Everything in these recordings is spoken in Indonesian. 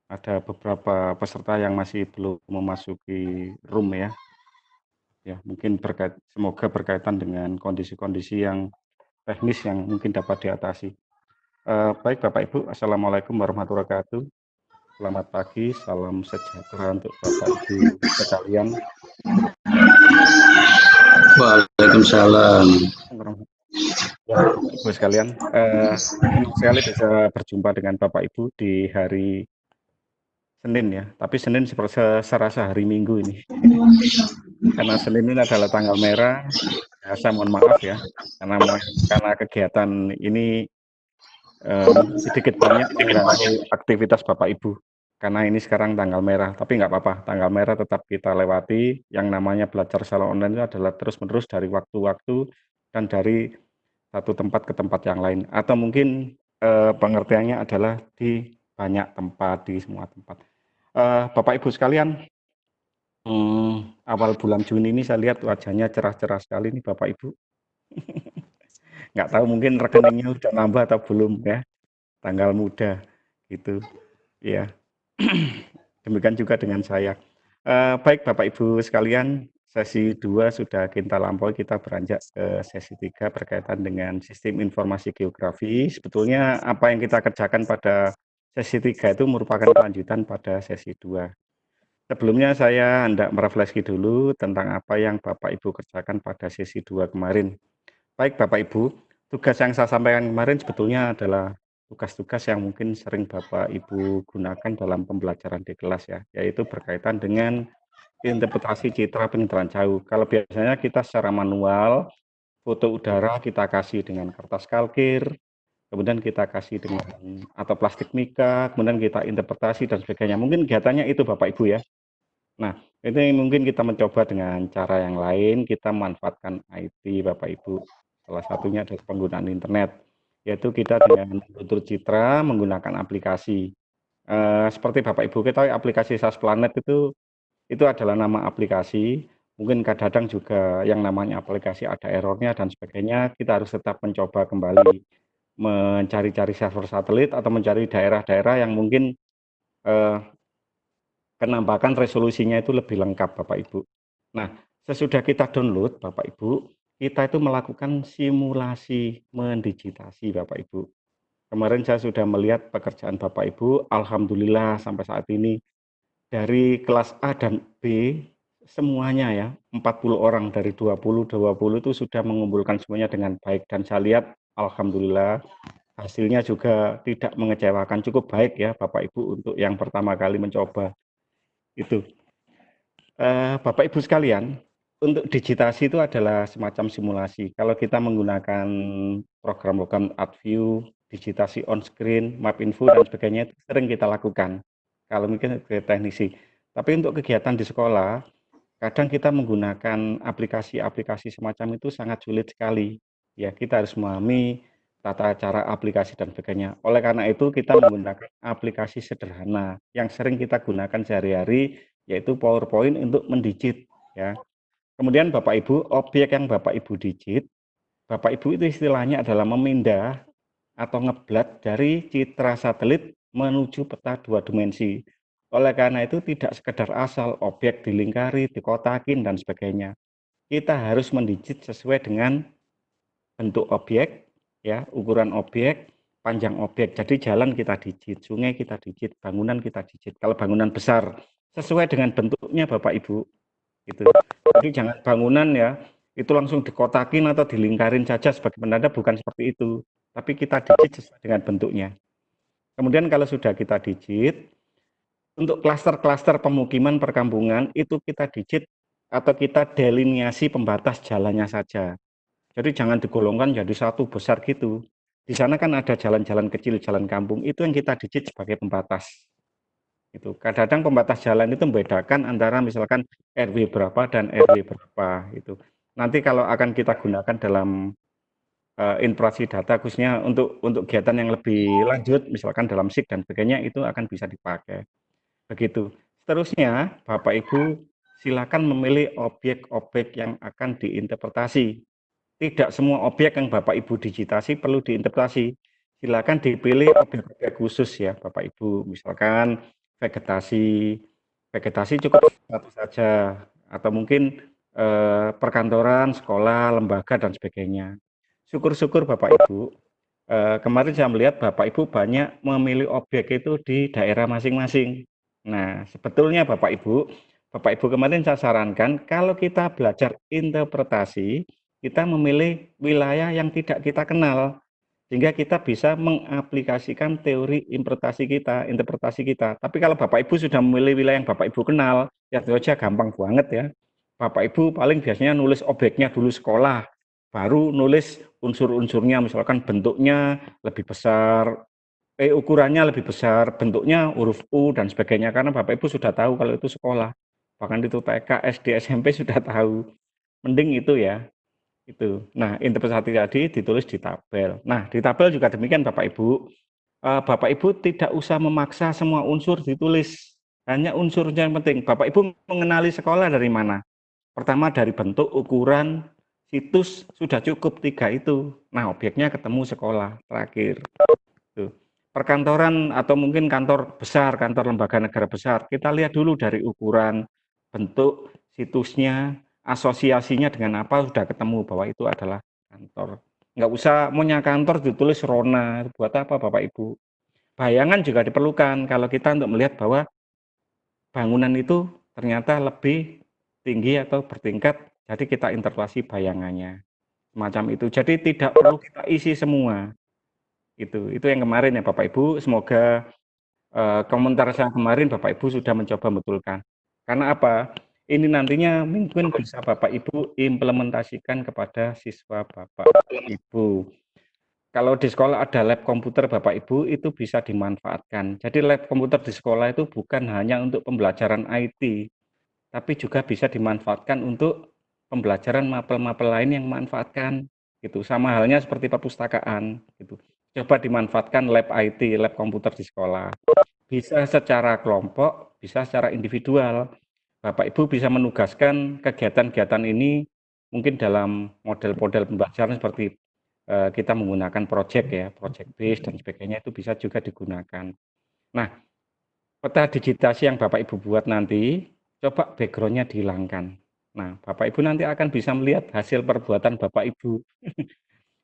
ada beberapa peserta yang masih belum memasuki room ya. Ya, mungkin semoga berkaitan dengan kondisi-kondisi yang teknis yang mungkin dapat diatasi. Baik Bapak Ibu, Assalamualaikum warahmatullahi wabarakatuh. Selamat pagi, salam sejahtera untuk Bapak Ibu sekalian. Waalaikumsalam. Ya, Bapak Ibu sekalian, senang sekali bisa berjumpa dengan Bapak Ibu di hari Senin ya, tapi Senin serasa hari Minggu ini. Karena Senin ini adalah tanggal merah, saya mohon maaf ya, karena kegiatan ini mungkin sedikit banyak mengganggu aktivitas Bapak Ibu. Karena ini sekarang tanggal merah, tapi nggak apa-apa, tanggal merah tetap kita lewati. Yang namanya belajar secara online itu adalah terus-menerus dari waktu-waktu dan dari satu tempat ke tempat yang lain. Atau mungkin pengertiannya adalah di banyak tempat, di semua tempat. Bapak Ibu sekalian, awal bulan Juni ini saya lihat wajahnya cerah-cerah sekali nih Bapak Ibu. Nggak tahu mungkin rekeningnya udah nambah atau belum ya, tanggal muda gitu ya. Demikian juga dengan saya. Baik Bapak Ibu sekalian, sesi 2 sudah kita lampaui, kita beranjak ke sesi 3 berkaitan dengan sistem informasi geografi. Sebetulnya apa yang kita kerjakan pada sesi 3 itu merupakan kelanjutan pada sesi 2. Sebelumnya saya hendak merefleksi dulu tentang apa yang Bapak Ibu kerjakan pada sesi 2 kemarin. Baik Bapak Ibu, tugas yang saya sampaikan kemarin sebetulnya adalah tugas-tugas yang mungkin sering Bapak Ibu gunakan dalam pembelajaran di kelas ya, yaitu berkaitan dengan interpretasi citra penginderaan jauh. Kalau biasanya kita secara manual, foto udara kita kasih dengan kertas kalkir, kemudian kita kasih dengan atau plastik mika, kemudian kita interpretasi dan sebagainya. Mungkin kegiatannya itu Bapak Ibu ya. Nah, ini mungkin kita mencoba dengan cara yang lain, kita memanfaatkan IT Bapak Ibu. Salah satunya adalah penggunaan internet, yaitu kita dengan menutur citra menggunakan aplikasi. Seperti Bapak Ibu ketahui aplikasi SAS Planet itu adalah nama aplikasi. Mungkin kadang-kadang juga yang namanya aplikasi ada errornya dan sebagainya. Kita harus tetap mencoba kembali mencari-cari server satelit atau mencari daerah-daerah yang mungkin eh, penampakan resolusinya itu lebih lengkap Bapak Ibu. Nah, sesudah kita download Bapak Ibu, kita itu melakukan simulasi mendigitasi Bapak Ibu. Kemarin saya sudah melihat pekerjaan Bapak Ibu, alhamdulillah sampai saat ini dari kelas A dan B semuanya ya, 40 orang dari 20 itu sudah mengumpulkan semuanya dengan baik dan saya lihat alhamdulillah hasilnya juga tidak mengecewakan, cukup baik ya Bapak Ibu untuk yang pertama kali mencoba itu. Bapak Ibu sekalian, untuk digitasi itu adalah semacam simulasi. Kalau kita menggunakan program-program AdView, digitasi on screen, map info dan sebagainya itu sering kita lakukan. Kalau mungkin ke teknisi. Tapi untuk kegiatan di sekolah, kadang kita menggunakan aplikasi-aplikasi semacam itu sangat sulit sekali. Ya, kita harus memahami tata cara aplikasi dan sebagainya. Oleh karena itu kita menggunakan aplikasi sederhana yang sering kita gunakan sehari-hari yaitu PowerPoint untuk mendigit ya. Kemudian Bapak Ibu, objek yang Bapak Ibu digit, Bapak Ibu itu istilahnya adalah memindah atau ngeblat dari citra satelit menuju peta dua dimensi. Oleh karena itu tidak sekedar asal objek dilingkari, dikotakin dan sebagainya. Kita harus mendigit sesuai dengan bentuk objek, ya, ukuran objek, panjang objek. Jadi jalan kita digit, sungai kita digit, bangunan kita digit. Kalau bangunan besar sesuai dengan bentuknya Bapak Ibu. Gitu. Jadi jangan bangunan ya itu langsung dikotakin atau dilingkarin saja sebagai penanda, bukan seperti itu. Tapi kita digit sesuai dengan bentuknya. Kemudian kalau sudah kita digit, untuk klaster-klaster pemukiman perkampungan itu kita digit atau kita deliniasi pembatas jalannya saja. Jadi jangan digolongkan jadi satu besar gitu. Di sana kan ada jalan-jalan kecil, jalan kampung, itu yang kita digit sebagai pembatas. Itu kadang-kadang pembatas jalan itu membedakan antara misalkan RW berapa dan RW berapa itu. Nanti kalau akan kita gunakan dalam infrasi data khususnya untuk kegiatan yang lebih lanjut misalkan dalam SIG dan sebagainya itu akan bisa dipakai. Begitu. Seterusnya Bapak Ibu silakan memilih objek-objek yang akan diinterpretasi. Tidak semua objek yang Bapak Ibu digitasi perlu diinterpretasi. Silakan dipilih objek-objek khusus ya Bapak Ibu. Misalkan vegetasi, vegetasi cukup satu saja, atau mungkin perkantoran, sekolah, lembaga dan sebagainya. Syukur-syukur Bapak Ibu, kemarin saya melihat Bapak Ibu banyak memilih objek itu di daerah masing-masing. Nah, sebetulnya Bapak Ibu kemarin saya sarankan kalau kita belajar interpretasi, kita memilih wilayah yang tidak kita kenal sehingga kita bisa mengaplikasikan teori interpretasi kita. Tapi kalau Bapak Ibu sudah memilih wilayah yang Bapak Ibu kenal, ya itu aja gampang banget ya. Bapak Ibu paling biasanya nulis objeknya dulu sekolah, baru nulis unsur-unsurnya, misalkan bentuknya lebih besar, ukurannya lebih besar, bentuknya huruf U dan sebagainya, karena Bapak Ibu sudah tahu kalau itu sekolah. Bahkan itu TK, SD, SMP sudah tahu. Mending itu ya. Itu. Nah, interpretasi tadi ditulis di tabel. Nah, di tabel juga demikian Bapak Ibu. Bapak Ibu tidak usah memaksa semua unsur ditulis. Hanya unsurnya yang penting. Bapak Ibu mengenali sekolah dari mana? Pertama dari bentuk, ukuran, situs sudah cukup 3 itu. Nah, objeknya ketemu sekolah terakhir. Tuh. Perkantoran atau mungkin kantor besar, kantor lembaga negara besar, kita lihat dulu dari ukuran, bentuk, situsnya, asosiasinya dengan apa, sudah ketemu bahwa itu adalah kantor. Nggak usah punya kantor ditulis Rona, buat apa Bapak Ibu? Bayangan juga diperlukan kalau kita untuk melihat bahwa bangunan itu ternyata lebih tinggi atau bertingkat, jadi kita interpretasi bayangannya. Semacam itu. Jadi tidak perlu kita isi semua. Itu yang kemarin ya Bapak Ibu, semoga komentar saya kemarin Bapak Ibu sudah mencoba betulkan. Karena apa? Ini nantinya mungkin bisa Bapak Ibu implementasikan kepada siswa Bapak Ibu. Kalau di sekolah ada lab komputer Bapak Ibu, itu bisa dimanfaatkan. Jadi lab komputer di sekolah itu bukan hanya untuk pembelajaran IT, tapi juga bisa dimanfaatkan untuk pembelajaran mapel-mapel lain yang memanfaatkan gitu. Sama halnya seperti perpustakaan gitu. Coba dimanfaatkan lab IT, lab komputer di sekolah. Bisa secara kelompok, bisa secara individual. Bapak Ibu bisa menugaskan kegiatan-kegiatan ini mungkin dalam model-model pembelajaran seperti kita menggunakan project ya, project base dan sebagainya itu bisa juga digunakan. Nah, peta digitasi yang Bapak Ibu buat nanti, coba backgroundnya dihilangkan. Nah, Bapak Ibu nanti akan bisa melihat hasil perbuatan Bapak Ibu.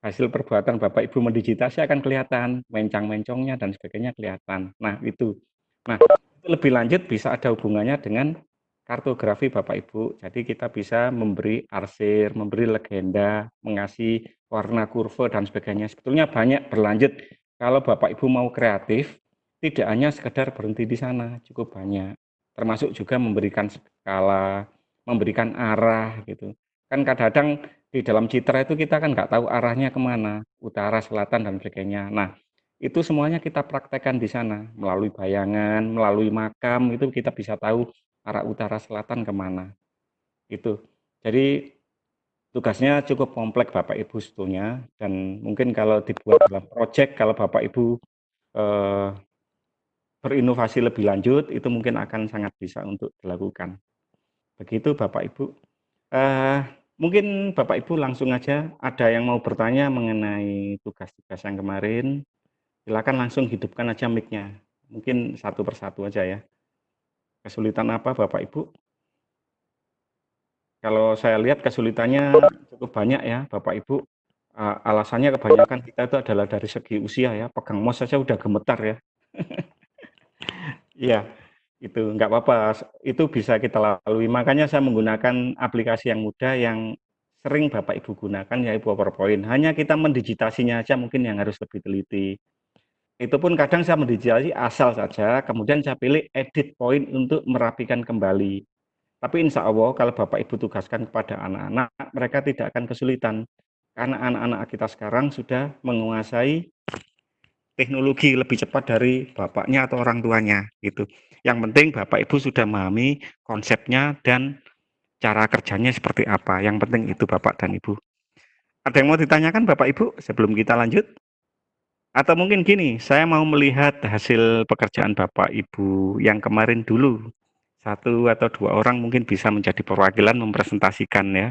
Hasil perbuatan Bapak Ibu mendigitasi akan kelihatan, mencang-mencongnya dan sebagainya kelihatan. Nah, itu. Nah, itu lebih lanjut bisa ada hubungannya dengan kartografi Bapak Ibu. Jadi kita bisa memberi arsir, memberi legenda, mengasih warna kurva dan sebagainya. Sebetulnya banyak berlanjut. Kalau Bapak Ibu mau kreatif, tidak hanya sekedar berhenti di sana, cukup banyak. Termasuk juga memberikan skala, memberikan arah gitu. Kan kadang-kadang di dalam citra itu kita kan nggak tahu arahnya kemana, utara, selatan dan sebagainya. Nah, itu semuanya kita praktekkan di sana melalui bayangan, melalui makam itu kita bisa tahu arah utara selatan kemana. Itu. Jadi tugasnya cukup kompleks Bapak Ibu sebetulnya dan mungkin kalau dibuat dalam proyek kalau Bapak Ibu eh, berinovasi lebih lanjut itu mungkin akan sangat bisa untuk dilakukan. Begitu Bapak Ibu. Eh, Mungkin Bapak Ibu langsung aja ada yang mau bertanya mengenai tugas-tugas yang kemarin, silakan langsung hidupkan aja mic-nya. Mungkin satu persatu aja ya. Kesulitan apa Bapak Ibu? Kalau saya lihat kesulitannya cukup banyak ya Bapak Ibu. Alasannya kebanyakan kita itu adalah dari segi usia ya, pegang mouse saja udah gemetar ya. Iya, itu nggak apa-apa, itu bisa kita lalui. Makanya saya menggunakan aplikasi yang mudah yang sering Bapak Ibu gunakan yaitu PowerPoint. Hanya kita mendigitasinya aja mungkin yang harus lebih teliti. Itu pun kadang saya mendigitasi asal saja, kemudian saya pilih edit point untuk merapikan kembali. Tapi insya Allah kalau Bapak Ibu tugaskan kepada anak-anak, mereka tidak akan kesulitan. Karena anak-anak kita sekarang sudah menguasai teknologi lebih cepat dari bapaknya atau orang tuanya gitu. Yang penting Bapak Ibu sudah memahami konsepnya dan cara kerjanya seperti apa. Yang penting itu Bapak dan Ibu. Ada yang mau ditanyakan Bapak Ibu sebelum kita lanjut? Atau mungkin gini, saya mau melihat hasil pekerjaan Bapak Ibu yang kemarin dulu. Satu atau dua orang mungkin bisa menjadi perwakilan mempresentasikan ya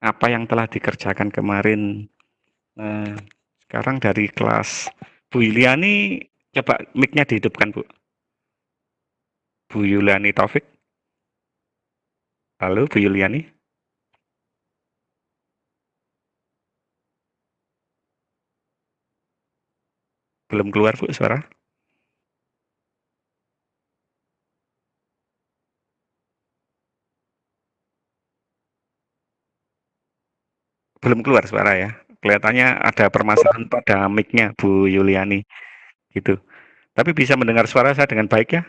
apa yang telah dikerjakan kemarin. Nah, sekarang dari kelas Bu Iliani, coba mic-nya dihidupkan Bu. Bu Yuliani Taufik. Halo, Bu Yuliani. Belum keluar, Bu, suara? Belum keluar suara ya. Kelihatannya ada permasalahan pada mic-nya Bu Yuliani, gitu. Tapi bisa mendengar suara saya dengan baik ya?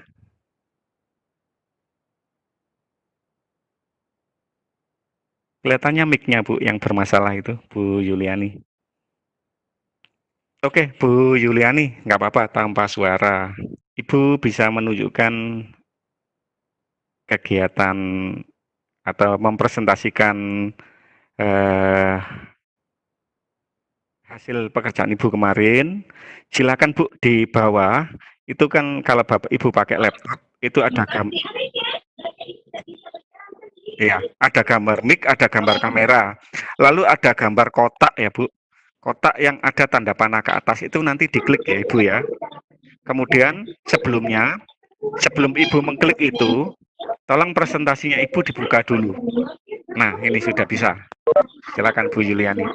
Kelihatannya mic-nya Bu yang bermasalah itu, Bu Yuliani. Oke, Bu Yuliani, nggak apa-apa tanpa suara. Ibu bisa menunjukkan kegiatan atau mempresentasikan eh, hasil pekerjaan Ibu kemarin. Silakan Bu di bawah. Itu kan kalau Bapak Ibu pakai laptop itu ada ya, ada gambar mic, ada gambar kamera. Lalu ada gambar kotak ya, Bu. Kotak yang ada tanda panah ke atas itu nanti diklik ya, Ibu ya. Kemudian sebelum Ibu mengklik itu, tolong presentasinya Ibu dibuka dulu. Nah, ini sudah bisa. Silakan Bu Yuliani.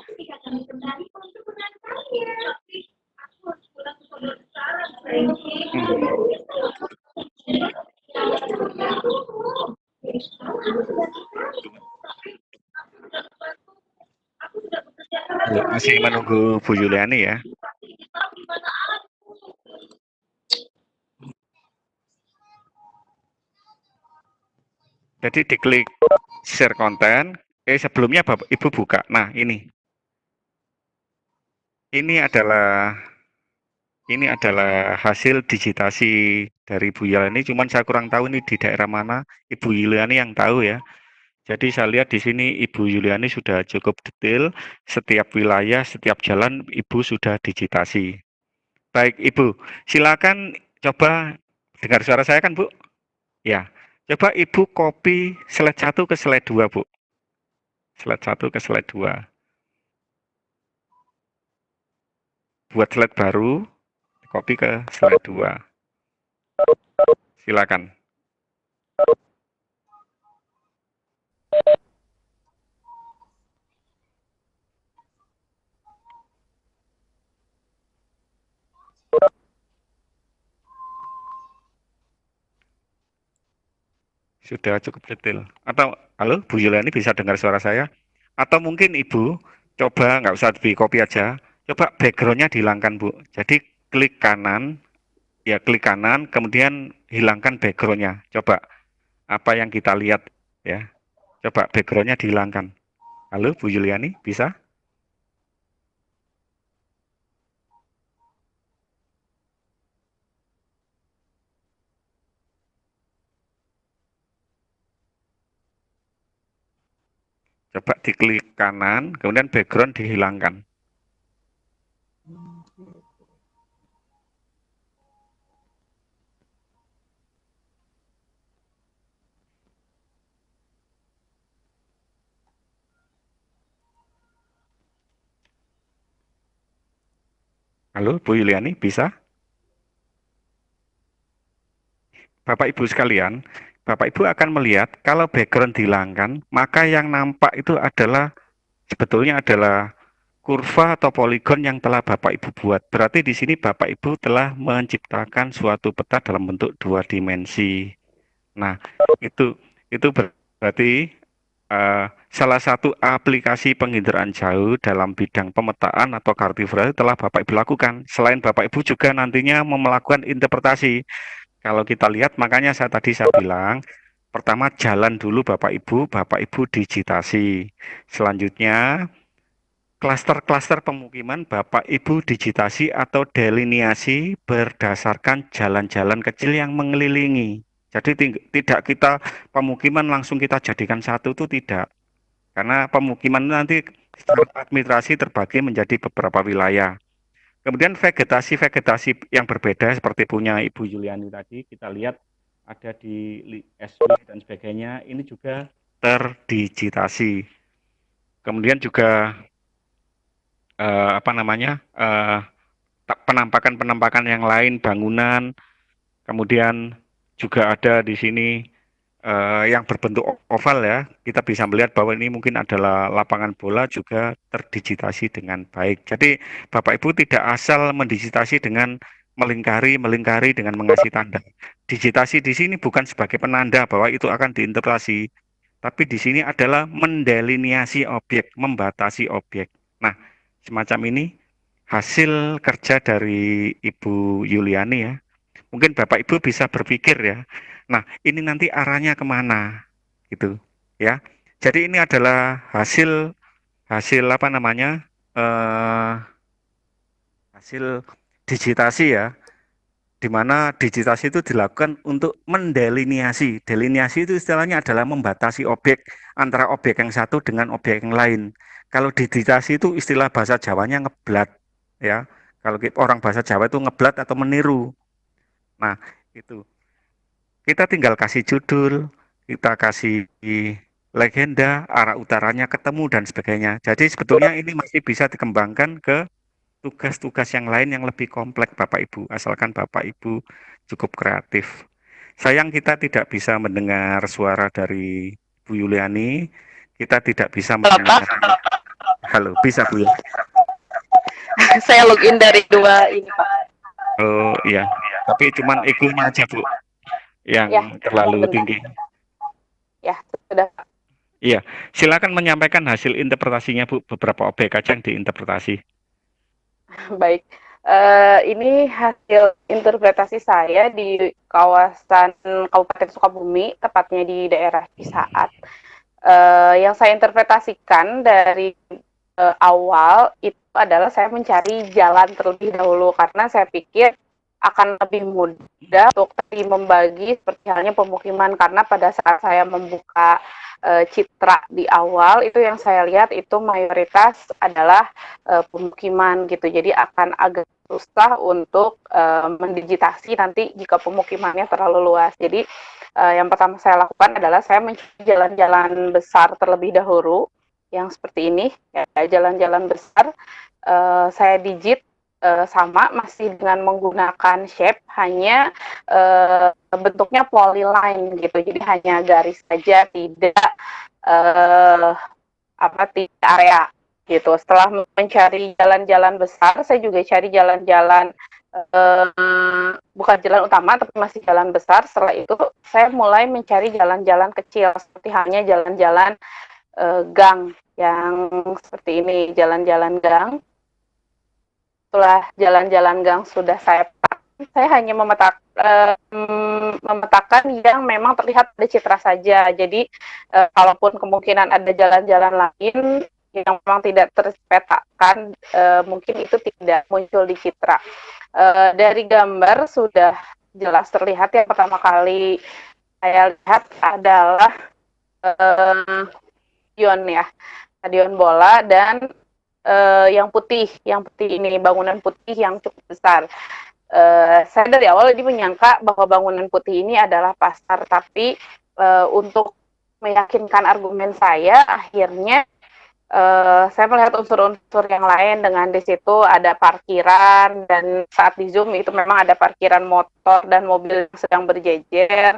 Masih menunggu Bu Yuliani ya. Jadi diklik share konten. Sebelumnya Bapak Ibu buka. Nah, ini adalah hasil digitasi dari Bu Yuliani. Cuman saya kurang tahu ini di daerah mana. Ibu Yuliani yang tahu ya. Jadi saya lihat di sini Ibu Yuliani sudah cukup detail. Setiap wilayah, setiap jalan Ibu sudah digitasi. Baik Ibu, silakan coba dengar suara saya kan Bu? Ya, coba Ibu copy slide 1 ke slide 2 Bu. Slide 1 ke slide 2. Buat slide baru, copy ke slide 2. Silakan. Sudah cukup detail. Atau, halo, Bu Yuliani bisa dengar suara saya? Atau mungkin Ibu, coba nggak usah di copy aja, coba backgroundnya dihilangkan Bu. Jadi klik kanan, ya klik kanan, kemudian hilangkan backgroundnya. Coba, apa yang kita lihat ya. Coba backgroundnya dihilangkan. Halo, Bu Yuliani, bisa? Coba diklik kanan, kemudian background dihilangkan. Halo, Bu Yuliani, bisa? Bapak Ibu sekalian, Bapak Ibu akan melihat kalau background dihilangkan, maka yang nampak itu adalah sebetulnya adalah kurva atau poligon yang telah Bapak Ibu buat. Berarti di sini Bapak Ibu telah menciptakan suatu peta dalam bentuk dua dimensi. Nah, itu berarti salah satu aplikasi penginderaan jauh dalam bidang pemetaan atau kartografi telah Bapak Ibu lakukan. Selain Bapak Ibu juga nantinya melakukan interpretasi. Kalau kita lihat, makanya saya bilang, pertama jalan dulu Bapak Ibu digitasi. Selanjutnya, klaster-klaster pemukiman Bapak Ibu digitasi atau deliniasi berdasarkan jalan-jalan kecil yang mengelilingi. Jadi tidak kita pemukiman langsung kita jadikan satu itu tidak. Karena pemukiman nanti secara administrasi terbagi menjadi beberapa wilayah. Kemudian vegetasi-vegetasi yang berbeda seperti punya Ibu Yuliani tadi, kita lihat ada di SW dan sebagainya, ini juga terdigitasi. Kemudian juga apa namanya penampakan-penampakan yang lain, bangunan, kemudian juga ada di sini yang berbentuk oval ya. Kita bisa melihat bahwa ini mungkin adalah lapangan bola juga terdigitasi dengan baik. Jadi Bapak Ibu tidak asal mendigitasi dengan melingkari dengan mengasih tanda. Digitasi di sini bukan sebagai penanda bahwa itu akan diinterpretasi, tapi di sini adalah mendeliniasi objek, membatasi objek. Nah, semacam ini hasil kerja dari Ibu Yuliani ya. Mungkin Bapak Ibu bisa berpikir ya. Nah, ini nanti arahnya kemana gitu ya. Jadi ini adalah hasil hasil apa namanya eh, hasil digitasi ya, di mana digitasi itu dilakukan untuk mendeliniasi. Deliniasi itu istilahnya adalah membatasi objek antara objek yang satu dengan objek yang lain. Kalau digitasi itu istilah bahasa Jawanya ngeblat ya. Kalau orang bahasa Jawa itu ngeblat atau meniru. Nah, itu. Kita tinggal kasih judul, kita kasih legenda, arah utaranya ketemu dan sebagainya. Jadi sebetulnya ini masih bisa dikembangkan ke tugas-tugas yang lain yang lebih kompleks Bapak Ibu, asalkan Bapak Ibu cukup kreatif. Sayang kita tidak bisa mendengar suara dari Bu Yuliani, kita tidak bisa Halo Pak, mendengar. Halo, bisa Bu ya? saya login dari dua ini Pak. Oh iya, tapi cuman egonya aja Bu, yang Ya, terlalu sebentar. tinggi. Ya, sudah. Iya, silakan menyampaikan hasil interpretasinya Bu, beberapa objek aja yang diinterpretasi. Baik. Ini hasil interpretasi saya di kawasan Kabupaten Sukabumi, tepatnya di daerah Cisaat. Yang saya interpretasikan dari awal itu adalah saya mencari jalan terlebih dahulu karena saya pikir akan lebih mudah untuk membagi seperti halnya pemukiman karena pada saat saya membuka citra di awal itu yang saya lihat itu mayoritas adalah pemukiman gitu. Jadi akan agak susah untuk mendigitasi nanti jika pemukimannya terlalu luas. Jadi yang pertama saya lakukan adalah saya mencari jalan-jalan besar terlebih dahulu yang seperti ini, ya, jalan-jalan besar. Saya digit sama masih dengan menggunakan shape, hanya bentuknya polyline gitu, jadi hanya garis saja, tidak tidak area gitu. Setelah mencari jalan-jalan besar, saya juga cari jalan-jalan bukan jalan utama tapi masih jalan besar. Setelah itu saya mulai mencari jalan-jalan kecil seperti halnya jalan-jalan gang yang seperti ini, jalan-jalan gang. Setelah jalan-jalan gang sudah saya hanya memetakan yang memang terlihat ada citra saja. Jadi kalaupun kemungkinan ada jalan-jalan lain yang memang tidak terpetakan, mungkin itu tidak muncul di citra. Dari gambar sudah jelas terlihat yang pertama kali saya lihat adalah stadion ya, stadion bola dan yang putih ini bangunan putih yang cukup besar. Saya dari awal ini menyangka bahwa bangunan putih ini adalah pasar, tapi untuk meyakinkan argumen saya, akhirnya saya melihat unsur-unsur yang lain dengan di situ ada parkiran dan saat di zoom itu memang ada parkiran motor dan mobil yang sedang berjejer.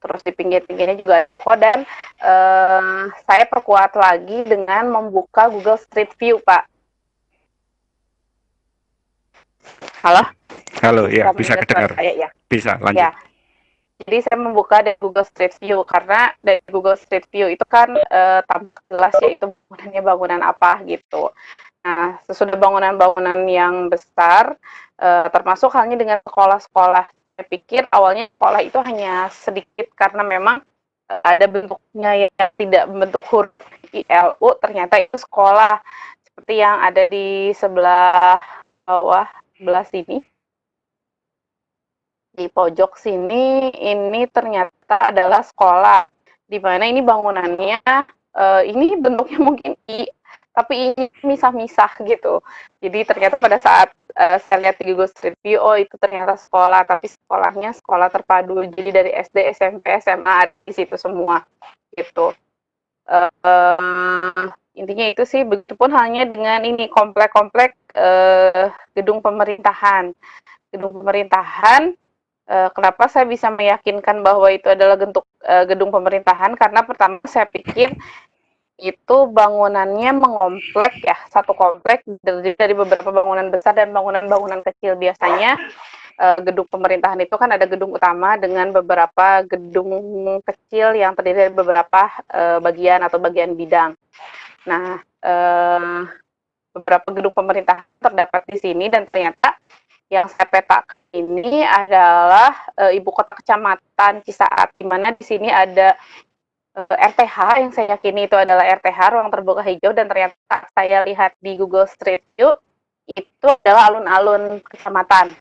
Terus di pinggir-pinggirnya juga ada dan saya perkuat lagi dengan membuka Google Street View, Pak. Halo? Halo, ya bisa Mendengar suara kedengar. saya ya? Bisa, lanjut. Ya. Jadi saya membuka dari Google Street View karena dari Google Street View itu kan tampak jelas ya itu bangunan apa gitu. Nah, sesudah bangunan-bangunan yang besar, termasuk halnya dengan sekolah-sekolah. Saya pikir awalnya sekolah itu hanya sedikit karena memang ada bentuknya yang tidak membentuk huruf ILU, ternyata itu sekolah seperti yang ada di sebelah bawah, sebelah sini. Di pojok sini, ini ternyata adalah sekolah, di mana ini bangunannya, ini bentuknya mungkin I, tapi ini misah-misah gitu. Jadi ternyata pada saat saya lihat di Google Street View, oh itu ternyata sekolah, tapi sekolahnya sekolah terpadu. Jadi dari SD, SMP, SMA ada di situ semua gitu. Intinya itu sih, begitupun halnya dengan ini komplek-komplek gedung pemerintahan. Gedung pemerintahan Kenapa saya bisa meyakinkan bahwa itu adalah gedung pemerintahan? Karena pertama saya pikir itu bangunannya mengomplek ya, satu komplek terdiri dari beberapa bangunan besar dan bangunan-bangunan kecil. Biasanya gedung pemerintahan itu kan ada gedung utama dengan beberapa gedung kecil yang terdiri dari beberapa bagian atau bagian bidang. Nah, beberapa gedung pemerintah terdapat di sini dan ternyata yang saya petakan ini adalah ibu kota kecamatan Cisaat, di mana di sini ada RTH yang saya yakini itu adalah RTH, ruang terbuka hijau, dan ternyata saya lihat di Google Street View itu adalah alun-alun kecamatan.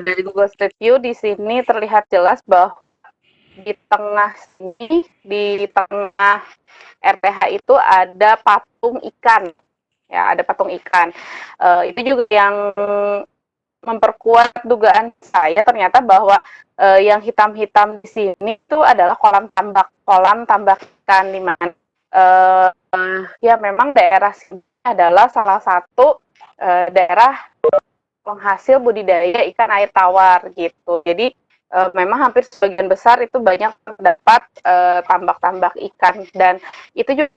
Dari Google Street View di sini terlihat jelas bahwa di tengah sini, di tengah RTH itu ada patung ikan, ya ada patung ikan. Itu juga yang memperkuat dugaan saya ternyata bahwa yang hitam-hitam di sini itu adalah kolam tambak ikan, di mana ya memang daerah sini adalah salah satu daerah penghasil budidaya ikan air tawar gitu. Jadi memang hampir sebagian besar itu banyak terdapat tambak-tambak ikan, dan itu juga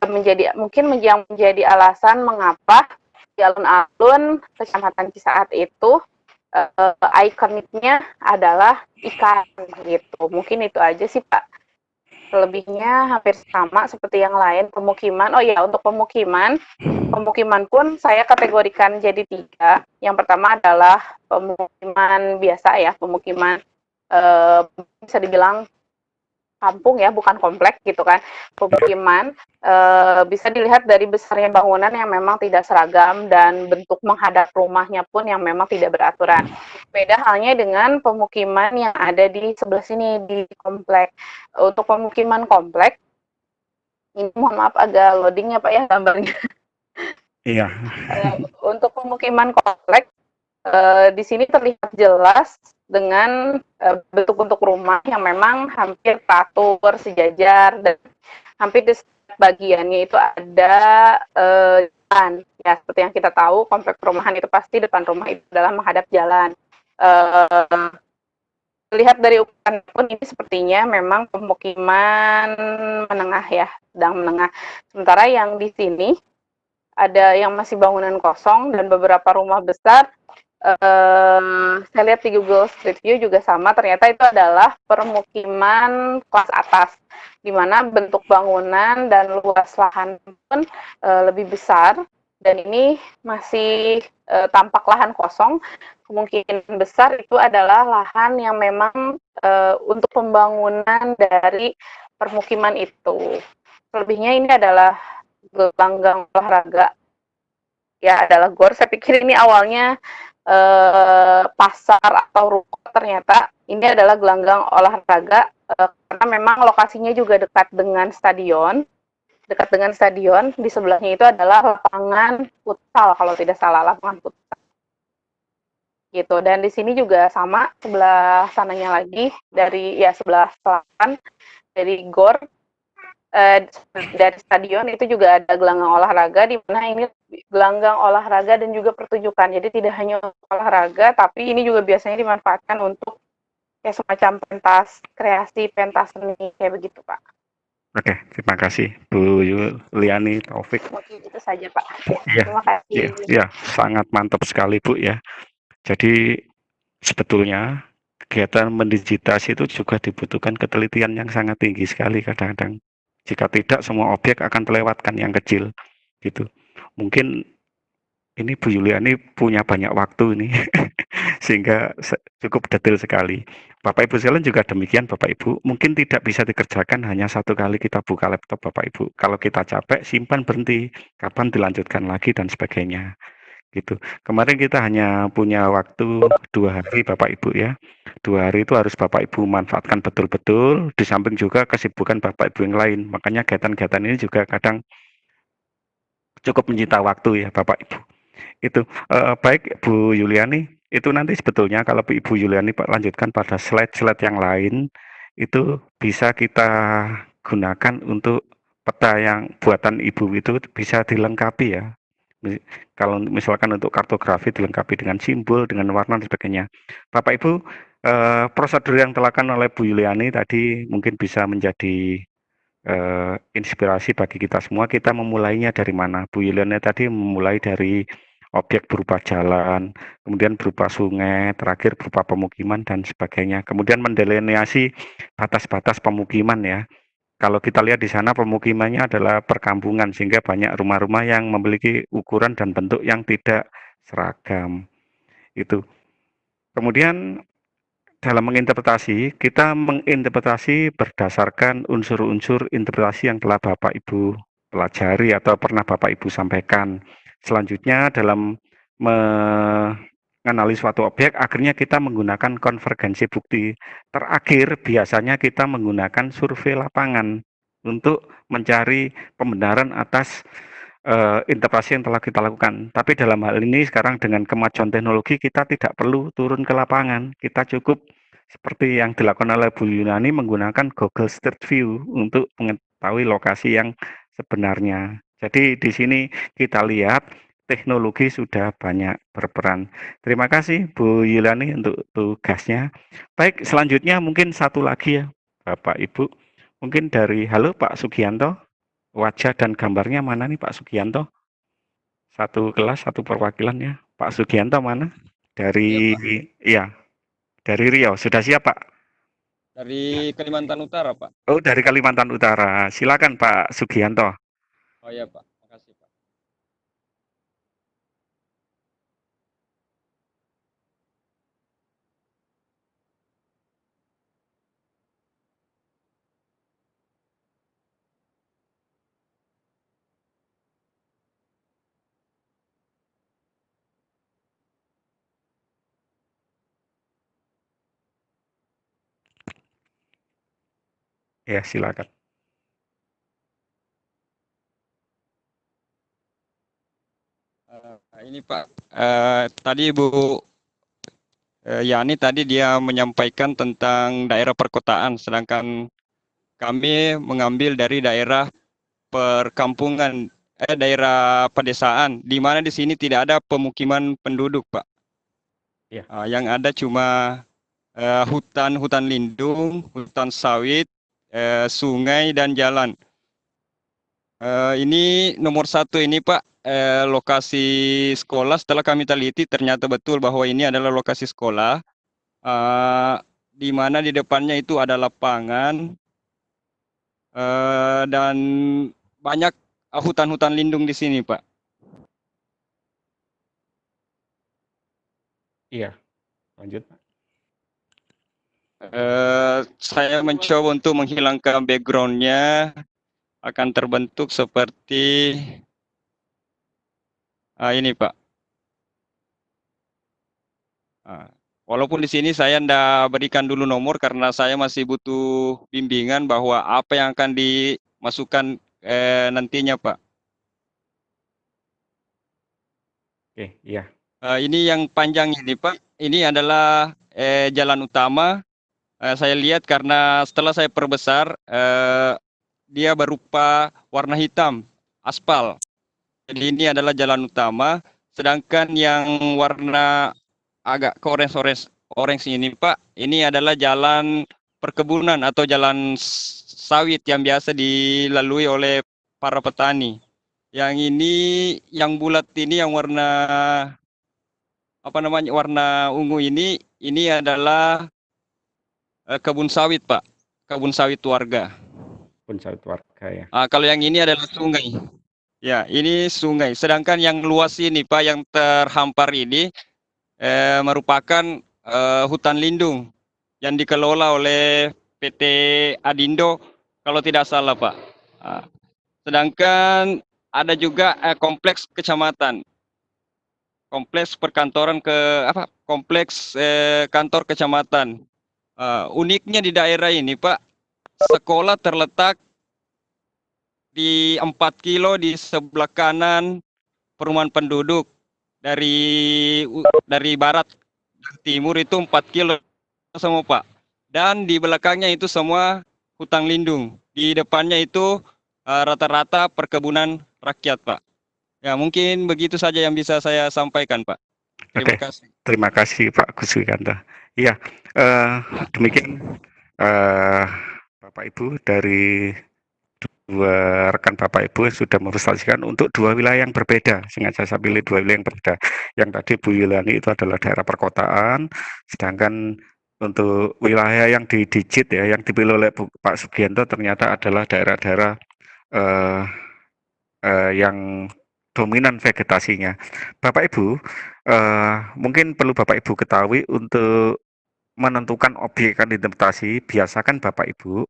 mungkin menjadi alasan mengapa di alun-alun Kecamatan Cisaat itu ikoniknya adalah ikan gitu. Mungkin itu aja sih Pak. Selebihnya hampir sama seperti yang lain, pemukiman. Oh ya, untuk pemukiman pun saya kategorikan jadi 3. Yang pertama adalah pemukiman biasa ya, pemukiman bisa dibilang kampung ya, bukan komplek gitu kan. Pemukiman bisa dilihat dari besarnya bangunan yang memang tidak seragam dan bentuk menghadap rumahnya pun yang memang tidak beraturan. Beda halnya dengan pemukiman yang ada di sebelah sini di komplek. Untuk pemukiman komplek, ini mohon maaf agak loading ya Pak ya gambarnya. Iya. Untuk pemukiman komplek, di sini terlihat jelas dengan bentuk-bentuk rumah yang memang hampir teratur, sejajar, dan hampir di setiap bagiannya itu ada jalan. Ya, seperti yang kita tahu, komplek perumahan itu pasti depan rumah itu adalah menghadap jalan. Lihat dari ukuran pun ini sepertinya memang pemukiman menengah ya, sedang menengah. Sementara yang di sini ada yang masih bangunan kosong dan beberapa rumah besar. Saya lihat di Google Street View juga sama, ternyata itu adalah permukiman kelas atas, di mana bentuk bangunan dan luas lahan pun lebih besar, dan ini masih tampak lahan kosong. Kemungkinan besar itu adalah lahan yang memang untuk pembangunan dari permukiman itu. Selebihnya ini adalah gelanggang olahraga, ya adalah GOR. Saya pikir ini awalnya pasar atau ruko, ternyata ini adalah gelanggang olahraga karena memang lokasinya juga dekat dengan stadion. Dekat dengan stadion, di sebelahnya itu adalah lapangan futsal kalau tidak salah, lapangan futsal. Gitu. Dan di sini juga sama, sebelah sananya lagi dari sebelah selatan dari GOR, dari stadion itu juga ada gelanggang olahraga, di mana ini gelanggang olahraga dan juga pertunjukan. Jadi tidak hanya olahraga, tapi ini juga biasanya dimanfaatkan untuk kayak semacam pentas kreasi, pentas seni kayak begitu Pak. Oke, terima kasih Bu Yuliani Taufik. Mungkin itu saja Pak. Iya, Terima kasih. iya, sangat mantap sekali Bu ya. Jadi sebetulnya kegiatan mendigitasi itu juga dibutuhkan ketelitian yang sangat tinggi sekali kadang-kadang. Jika tidak, semua objek akan terlewatkan yang kecil gitu. Mungkin ini Bu Yuliani punya banyak waktu ini sehingga cukup detail sekali. Bapak Ibu sekalian juga demikian Bapak Ibu. Mungkin tidak bisa dikerjakan hanya satu kali kita buka laptop Bapak Ibu. Kalau kita capek, simpan, berhenti. Kapan dilanjutkan lagi dan sebagainya. Gitu. Kemarin kita hanya punya waktu 2 hari Bapak Ibu ya. 2 hari itu harus Bapak Ibu manfaatkan betul-betul, di samping juga kesibukan Bapak Ibu yang lain. Makanya kegiatan-kegiatan ini juga kadang cukup menyita waktu ya Bapak Ibu. Itu baik Bu Yuliani, itu nanti sebetulnya kalau Ibu Yuliani lanjutkan pada slide-slide yang lain, itu bisa kita gunakan untuk peta yang buatan Ibu itu bisa dilengkapi ya. Kalau misalkan untuk kartografi dilengkapi dengan simbol, dengan warna dan sebagainya. Bapak Ibu prosedur yang dilakukan oleh Bu Yuliani tadi mungkin bisa menjadi inspirasi bagi kita semua. Kita memulainya dari mana? Bu Yuliani tadi memulai dari objek berupa jalan, kemudian berupa sungai, terakhir berupa pemukiman dan sebagainya. Kemudian mendelineasi batas-batas pemukiman ya. Kalau kita lihat di sana pemukimannya adalah perkampungan sehingga banyak rumah-rumah yang memiliki ukuran dan bentuk yang tidak seragam. Itu. Kemudian dalam menginterpretasi, kita menginterpretasi berdasarkan unsur-unsur interpretasi yang telah Bapak Ibu pelajari atau pernah Bapak Ibu sampaikan. Selanjutnya dalam menganalisis suatu objek, akhirnya kita menggunakan konvergensi bukti. Terakhir, biasanya kita menggunakan survei lapangan untuk mencari pembenaran atas interpretasi yang telah kita lakukan. Tapi dalam hal ini sekarang dengan kemajuan teknologi kita tidak perlu turun ke lapangan. Kita cukup seperti yang dilakukan oleh Bu Yunani menggunakan Google Street View untuk mengetahui lokasi yang sebenarnya. Jadi di sini kita lihat teknologi sudah banyak berperan. Terima kasih Bu Yulani untuk tugasnya. Baik, selanjutnya mungkin satu lagi ya Bapak Ibu. Mungkin dari halo Pak Sugianto. Wajah dan gambarnya mana nih Pak Sugianto? Satu kelas, satu perwakilannya. Pak Sugianto mana? Dari, iya, dari Riau. Sudah siap Pak? Dari Kalimantan Utara, Pak. Oh, dari Kalimantan Utara. Silakan Pak Sugianto. Oh iya, Pak. Makasih, Pak. Ya, silakan. Ini Pak, tadi Bu Yani tadi dia menyampaikan tentang daerah perkotaan, sedangkan kami mengambil dari daerah perkampungan, daerah pedesaan, di mana di sini tidak ada pemukiman penduduk, Pak. Ya. Yang ada cuma hutan lindung, hutan sawit, sungai dan jalan. Ini nomor satu ini Pak, lokasi sekolah setelah kami teliti ternyata betul bahwa ini adalah lokasi sekolah, di mana di depannya itu ada lapangan dan banyak hutan-hutan lindung di sini Pak. Iya, lanjut Pak. Saya mencoba untuk menghilangkan backgroundnya, akan terbentuk seperti ini Pak. Walaupun di sini saya tidak berikan dulu nomor karena saya masih butuh bimbingan bahwa apa yang akan dimasukkan nantinya Pak. Oke, iya. Ini yang panjang ini Pak, ini adalah jalan utama. Saya lihat karena setelah saya perbesar, dia berupa warna hitam, aspal. Jadi ini adalah jalan utama, sedangkan yang warna agak ke orange ini Pak, ini adalah jalan perkebunan atau jalan sawit yang biasa dilalui oleh para petani. Yang ini, yang bulat ini, yang warna apa namanya, warna ungu ini adalah kebun sawit Pak, kebun sawit warga. Kebun sawit warga ya. Kalau yang ini adalah sungai. Ya, ini sungai. Sedangkan yang luas ini Pak, yang terhampar ini merupakan hutan lindung yang dikelola oleh PT Adindo kalau tidak salah Pak. Sedangkan ada juga kompleks kecamatan, kompleks perkantoran kompleks kantor kecamatan. Uniknya di daerah ini Pak, sekolah terletak di 4 kilo di sebelah kanan perumahan penduduk. Dari barat dan timur itu 4 kilo semua Pak. Dan di belakangnya itu semua hutan lindung. Di depannya itu rata-rata perkebunan rakyat Pak. Ya mungkin begitu saja yang bisa saya sampaikan Pak. Terima Oke, kasih. terima kasih Pak Gus Wikanto. Iya, eh, demikian eh, Bapak Ibu dari dua rekan Bapak Ibu yang sudah mempresentasikan untuk dua wilayah yang berbeda. Sengaja saya pilih dua wilayah yang berbeda. Yang tadi Bu Yulani itu adalah daerah perkotaan, sedangkan untuk wilayah yang di digit ya, yang dipilih oleh Pak Sugianto ternyata adalah daerah-daerah eh, yang dominan vegetasinya. Bapak Ibu, mungkin perlu Bapak Ibu ketahui untuk menentukan objek identifikasi, biasakan Bapak Ibu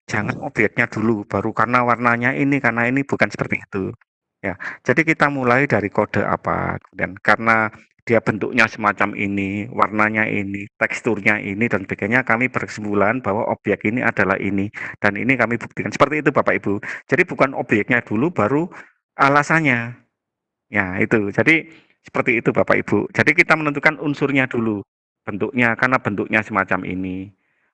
jangan objeknya dulu, baru karena warnanya ini, karena ini, bukan seperti itu. Ya, jadi kita mulai dari kode apa, kemudian karena dia bentuknya semacam ini, warnanya ini, teksturnya ini, dan sebagainya, kami berkesimpulan bahwa objek ini adalah ini, dan ini kami buktikan. Seperti itu Bapak Ibu. Jadi bukan objeknya dulu, baru alasannya. Ya, itu. Jadi seperti itu Bapak Ibu. Jadi kita menentukan unsurnya dulu. Bentuknya, karena bentuknya semacam ini.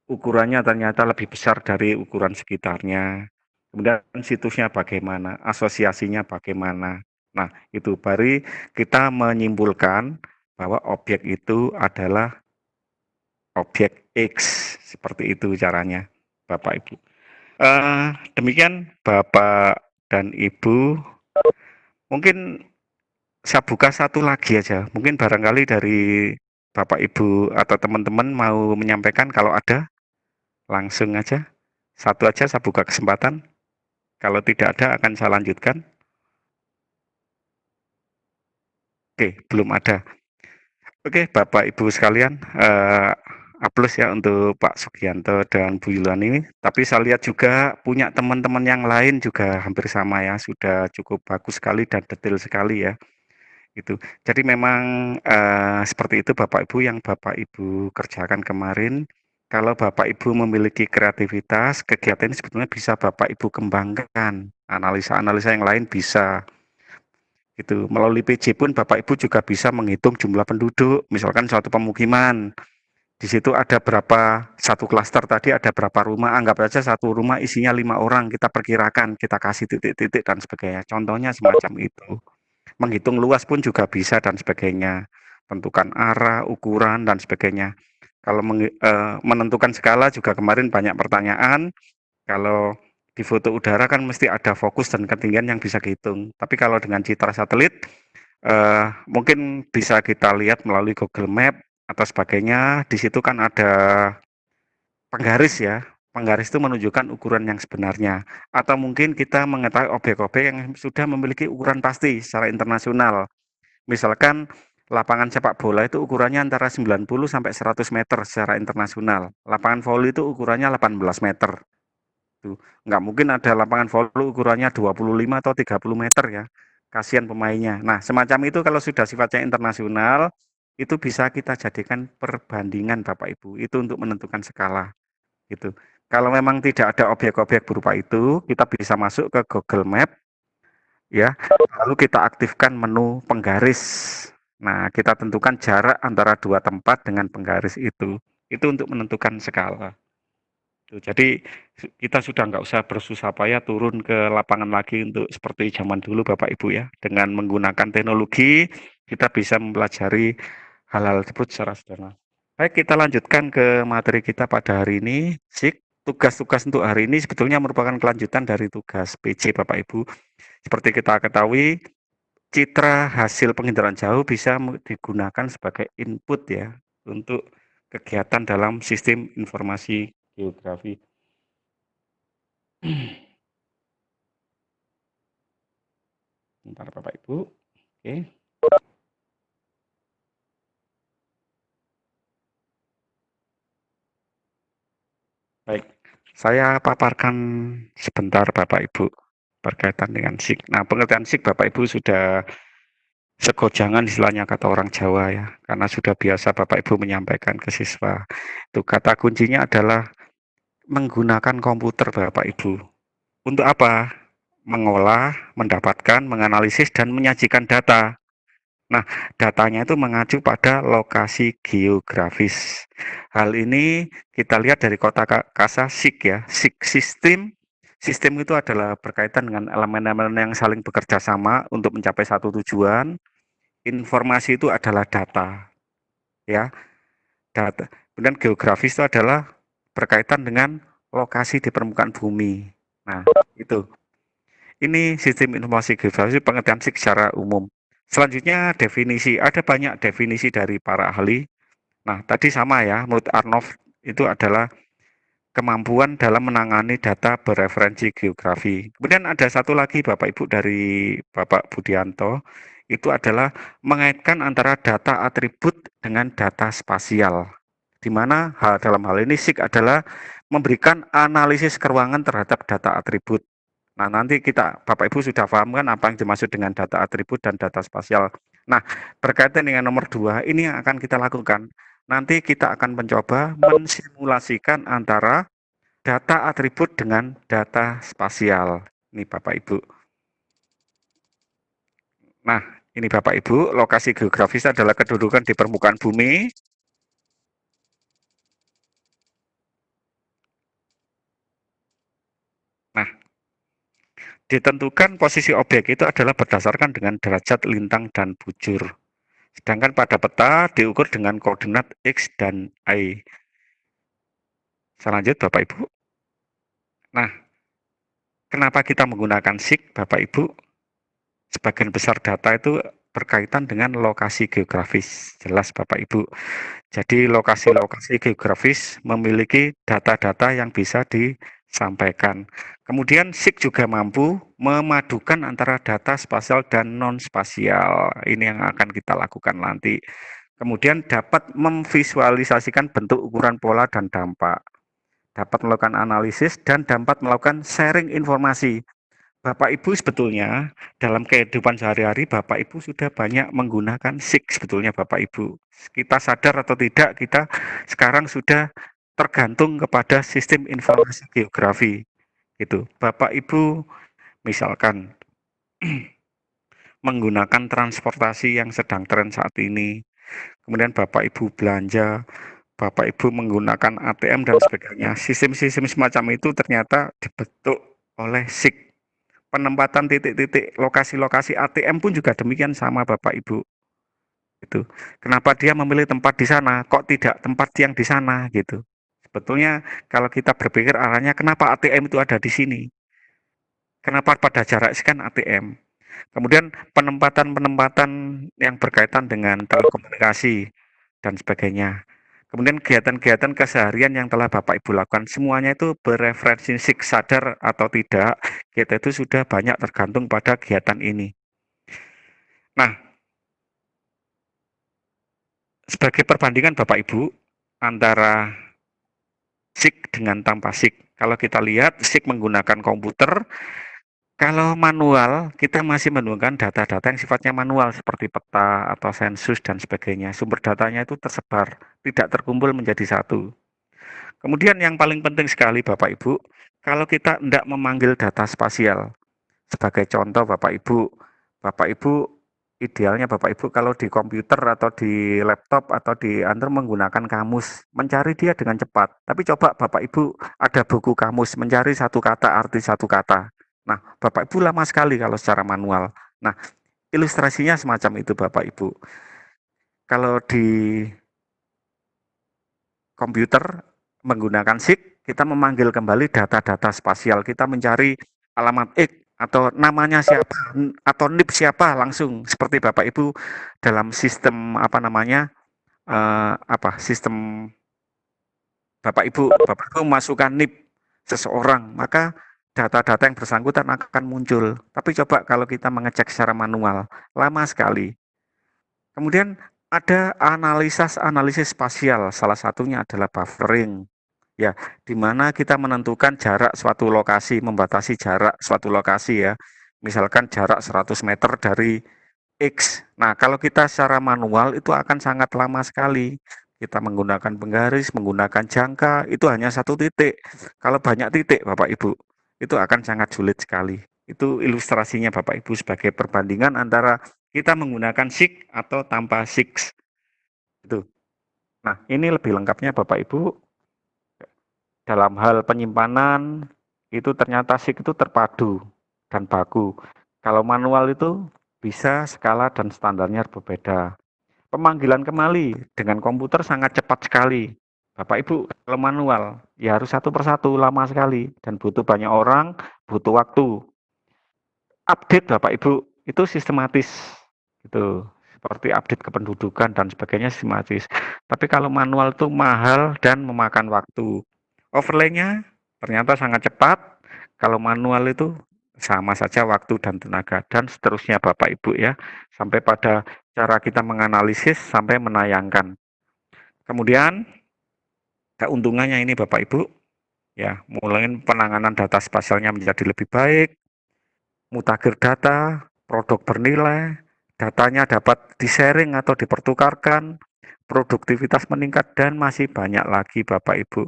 Ukurannya ternyata lebih besar dari ukuran sekitarnya. Kemudian situsnya bagaimana, asosiasinya bagaimana. Nah, itu baru kita menyimpulkan bahwa objek itu adalah objek X. Seperti itu caranya, Bapak Ibu. Demikian Bapak dan Ibu. Mungkin saya buka satu lagi aja. Mungkin barangkali dari Bapak Ibu atau teman-teman mau menyampaikan, kalau ada langsung aja. Satu aja saya buka kesempatan. Kalau tidak ada akan saya lanjutkan. Oke, belum ada. Oke, Bapak Ibu sekalian, aplaus ya untuk Pak Sugianto dan Bu Yulani. Tapi saya lihat juga punya teman-teman yang lain juga hampir sama ya, sudah cukup bagus sekali dan detail sekali ya. Gitu. Jadi memang seperti itu Bapak Ibu yang Bapak Ibu kerjakan kemarin. Kalau Bapak Ibu memiliki kreativitas, kegiatan ini sebetulnya bisa Bapak Ibu kembangkan. Analisa-analisa yang lain bisa. Gitu. Melalui PJ pun Bapak Ibu juga bisa menghitung jumlah penduduk. Misalkan suatu pemukiman, di situ ada berapa, satu klaster tadi ada berapa rumah, anggap aja satu rumah isinya 5 orang, kita perkirakan, kita kasih titik-titik dan sebagainya. Contohnya semacam itu. Menghitung luas pun juga bisa dan sebagainya. Tentukan arah, ukuran, dan sebagainya. Kalau menentukan skala juga kemarin banyak pertanyaan. Kalau di foto udara kan mesti ada fokus dan ketinggian yang bisa dihitung. Tapi kalau dengan citra satelit, mungkin bisa kita lihat melalui Google Map atau sebagainya. Di situ kan ada penggaris ya. Penggaris itu menunjukkan ukuran yang sebenarnya. Atau mungkin kita mengetahui objek-objek yang sudah memiliki ukuran pasti secara internasional. Misalkan lapangan sepak bola itu ukurannya antara 90 sampai 100 meter secara internasional. Lapangan voli itu ukurannya 18 meter. Tuh, nggak mungkin ada lapangan voli ukurannya 25 atau 30 meter ya. Kasihan pemainnya. Nah, semacam itu kalau sudah sifatnya internasional, itu bisa kita jadikan perbandingan Bapak Ibu. Itu untuk menentukan skala. Gitu. Kalau memang tidak ada objek-objek berupa itu, kita bisa masuk ke Google Map, ya, lalu kita aktifkan menu penggaris. Nah, kita tentukan jarak antara dua tempat dengan penggaris itu. Itu untuk menentukan skala. Tuh, jadi kita sudah nggak usah bersusah payah turun ke lapangan lagi untuk seperti zaman dulu Bapak Ibu ya. Dengan menggunakan teknologi, kita bisa mempelajari hal-hal tersebut secara sederhana. Baik, kita lanjutkan ke materi kita pada hari ini. SIK, tugas-tugas untuk hari ini sebetulnya merupakan kelanjutan dari tugas PJ Bapak Ibu. Seperti kita ketahui, citra hasil penginderaan jauh bisa digunakan sebagai input ya untuk kegiatan dalam sistem informasi geografi. Sebentar Bapak Ibu. Oke. Baik, saya paparkan sebentar Bapak Ibu berkaitan dengan SIK. Nah, pengertian SIK Bapak Ibu sudah segojangan istilahnya kata orang Jawa ya, karena sudah biasa Bapak Ibu menyampaikan ke siswa. Itu kata kuncinya adalah menggunakan komputer Bapak Ibu. Untuk apa? Mengolah, mendapatkan, menganalisis, dan menyajikan data. Nah, datanya itu mengacu pada lokasi geografis. Hal ini kita lihat dari kota kasa SIG ya. SIG sistem. Sistem itu adalah berkaitan dengan elemen-elemen yang saling bekerja sama untuk mencapai satu tujuan. informasi itu adalah data, ya, data. Kemudian geografis itu adalah berkaitan dengan lokasi di permukaan bumi. Nah, itu. Ini sistem informasi geografis pengertian SIG secara umum. Selanjutnya definisi, ada banyak definisi dari para ahli. Nah, tadi sama ya, menurut Arnold itu adalah kemampuan dalam menangani data bereferensi geografi. Kemudian ada satu lagi Bapak Ibu dari Bapak Budianto, itu adalah mengaitkan antara data atribut dengan data spasial. Di mana dalam hal ini SIG adalah memberikan analisis keuangan terhadap data atribut. Nah, nanti Bapak Ibu sudah paham kan apa yang dimaksud dengan data atribut dan data spasial. Nah, berkaitan dengan nomor 2, ini yang akan kita lakukan. Nanti kita akan mencoba mensimulasikan antara data atribut dengan data spasial. Ini Bapak Ibu. Nah, ini Bapak Ibu, lokasi geografis adalah kedudukan di permukaan bumi. Nah, ditentukan posisi objek itu adalah berdasarkan dengan derajat lintang dan bujur. Sedangkan pada peta diukur dengan koordinat X dan Y. Selanjutnya Bapak Ibu. Nah, kenapa kita menggunakan SIG Bapak Ibu? Sebagian besar data itu berkaitan dengan lokasi geografis. Jelas Bapak Ibu. Jadi lokasi-lokasi geografis memiliki data-data yang bisa disampaikan. Kemudian SIG juga mampu memadukan antara data spasial dan non-spasial. Ini yang akan kita lakukan nanti. Kemudian dapat memvisualisasikan bentuk, ukuran, pola, dan dampak. Dapat melakukan analisis dan dapat melakukan sharing informasi. Bapak Ibu sebetulnya dalam kehidupan sehari-hari Bapak Ibu sudah banyak menggunakan SIG sebetulnya Bapak Ibu. Kita sadar atau tidak, kita sekarang sudah tergantung kepada sistem informasi geografi. Gitu. Bapak Ibu misalkan menggunakan transportasi yang sedang tren saat ini. Kemudian Bapak Ibu belanja, Bapak Ibu menggunakan ATM dan sebagainya. Sistem-sistem semacam itu ternyata dibentuk oleh SIG. Penempatan titik-titik lokasi-lokasi ATM pun juga demikian sama Bapak Ibu. Itu. Kenapa dia memilih tempat di sana, kok tidak tempat yang di sana gitu. Sebetulnya kalau kita berpikir arahnya kenapa ATM itu ada di sini? Kenapa pada jarak sekian ATM? Kemudian penempatan-penempatan yang berkaitan dengan telekomunikasi dan sebagainya. Kemudian kegiatan-kegiatan keseharian yang telah Bapak Ibu lakukan, semuanya itu bereferensi SIG, sadar atau tidak, kita itu sudah banyak tergantung pada kegiatan ini. Nah, sebagai perbandingan Bapak Ibu, antara SIG dengan tanpa SIG. Kalau kita lihat, SIG menggunakan komputer, kalau manual, kita masih menggunakan data-data yang sifatnya manual, seperti peta atau sensus dan sebagainya. Sumber datanya itu tersebar, tidak terkumpul menjadi satu. Kemudian yang paling penting sekali Bapak Ibu, kalau kita tidak memanggil data spasial, sebagai contoh Bapak Ibu idealnya Bapak Ibu kalau di komputer atau di laptop atau di Android menggunakan kamus, mencari dia dengan cepat. Tapi coba Bapak Ibu ada buku kamus, mencari satu kata, arti satu kata. Nah, Bapak Ibu lama sekali kalau secara manual. Nah, ilustrasinya semacam itu Bapak Ibu. Kalau di komputer menggunakan SIG, kita memanggil kembali data-data spasial, kita mencari alamat X atau namanya siapa atau NIP siapa langsung seperti Bapak Ibu dalam sistem sistem Bapak Ibu memasukkan NIP seseorang, maka data-data yang bersangkutan akan muncul. Tapi coba kalau kita mengecek secara manual, lama sekali. Kemudian ada analisis spasial, salah satunya adalah buffering. Ya, di mana kita menentukan jarak suatu lokasi, membatasi jarak suatu lokasi ya. Misalkan jarak 100 meter dari X. Nah, kalau kita secara manual itu akan sangat lama sekali. Kita menggunakan penggaris, menggunakan jangka, itu hanya satu titik. Kalau banyak titik, Bapak Ibu, itu akan sangat sulit sekali. Itu ilustrasinya Bapak Ibu sebagai perbandingan antara kita menggunakan SIG atau tanpa SIG. Itu. Nah, ini lebih lengkapnya Bapak Ibu. Dalam hal penyimpanan, itu ternyata SIG itu terpadu dan baku. Kalau manual itu bisa skala dan standarnya berbeda. Pemanggilan kembali dengan komputer sangat cepat sekali. Bapak Ibu, kalau manual ya harus satu persatu, lama sekali dan butuh banyak orang, butuh waktu. Update Bapak Ibu itu sistematis gitu. Seperti update kependudukan dan sebagainya sistematis. Tapi kalau manual itu mahal dan memakan waktu. Overlay-nya ternyata sangat cepat. Kalau manual itu sama saja waktu dan tenaga dan seterusnya Bapak Ibu ya. Sampai pada cara kita menganalisis sampai menayangkan. Kemudian keuntungannya ini Bapak Ibu ya, mulai penanganan data spasialnya menjadi lebih baik, mutakhir data, produk bernilai, datanya dapat di-sharing atau dipertukarkan, produktivitas meningkat, dan masih banyak lagi Bapak Ibu.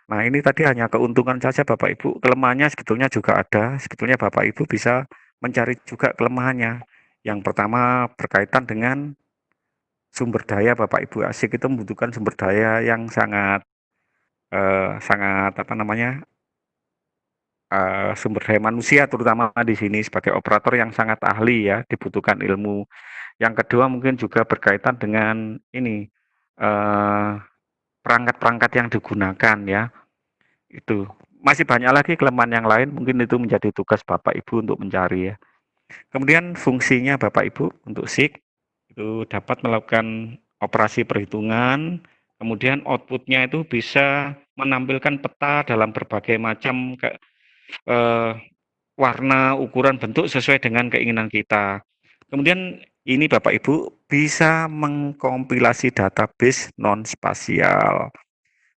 Nah ini tadi hanya keuntungan saja Bapak Ibu, kelemahannya sebetulnya juga ada, sebetulnya Bapak Ibu bisa mencari juga kelemahannya. Yang pertama berkaitan dengan sumber daya Bapak Ibu. Asik itu membutuhkan sumber daya yang sangat, sangat apa namanya, sumber daya manusia terutama di sini sebagai operator yang sangat ahli ya, dibutuhkan ilmu. Yang kedua mungkin juga berkaitan dengan ini, perangkat-perangkat yang digunakan ya, itu. Masih banyak lagi kelemahan yang lain, mungkin itu menjadi tugas Bapak Ibu untuk mencari ya. Kemudian fungsinya Bapak Ibu untuk SIG, itu dapat melakukan operasi perhitungan, kemudian outputnya itu bisa menampilkan peta dalam berbagai macam warna, ukuran, bentuk sesuai dengan keinginan kita. Kemudian ini Bapak Ibu bisa mengkompilasi database non-spasial.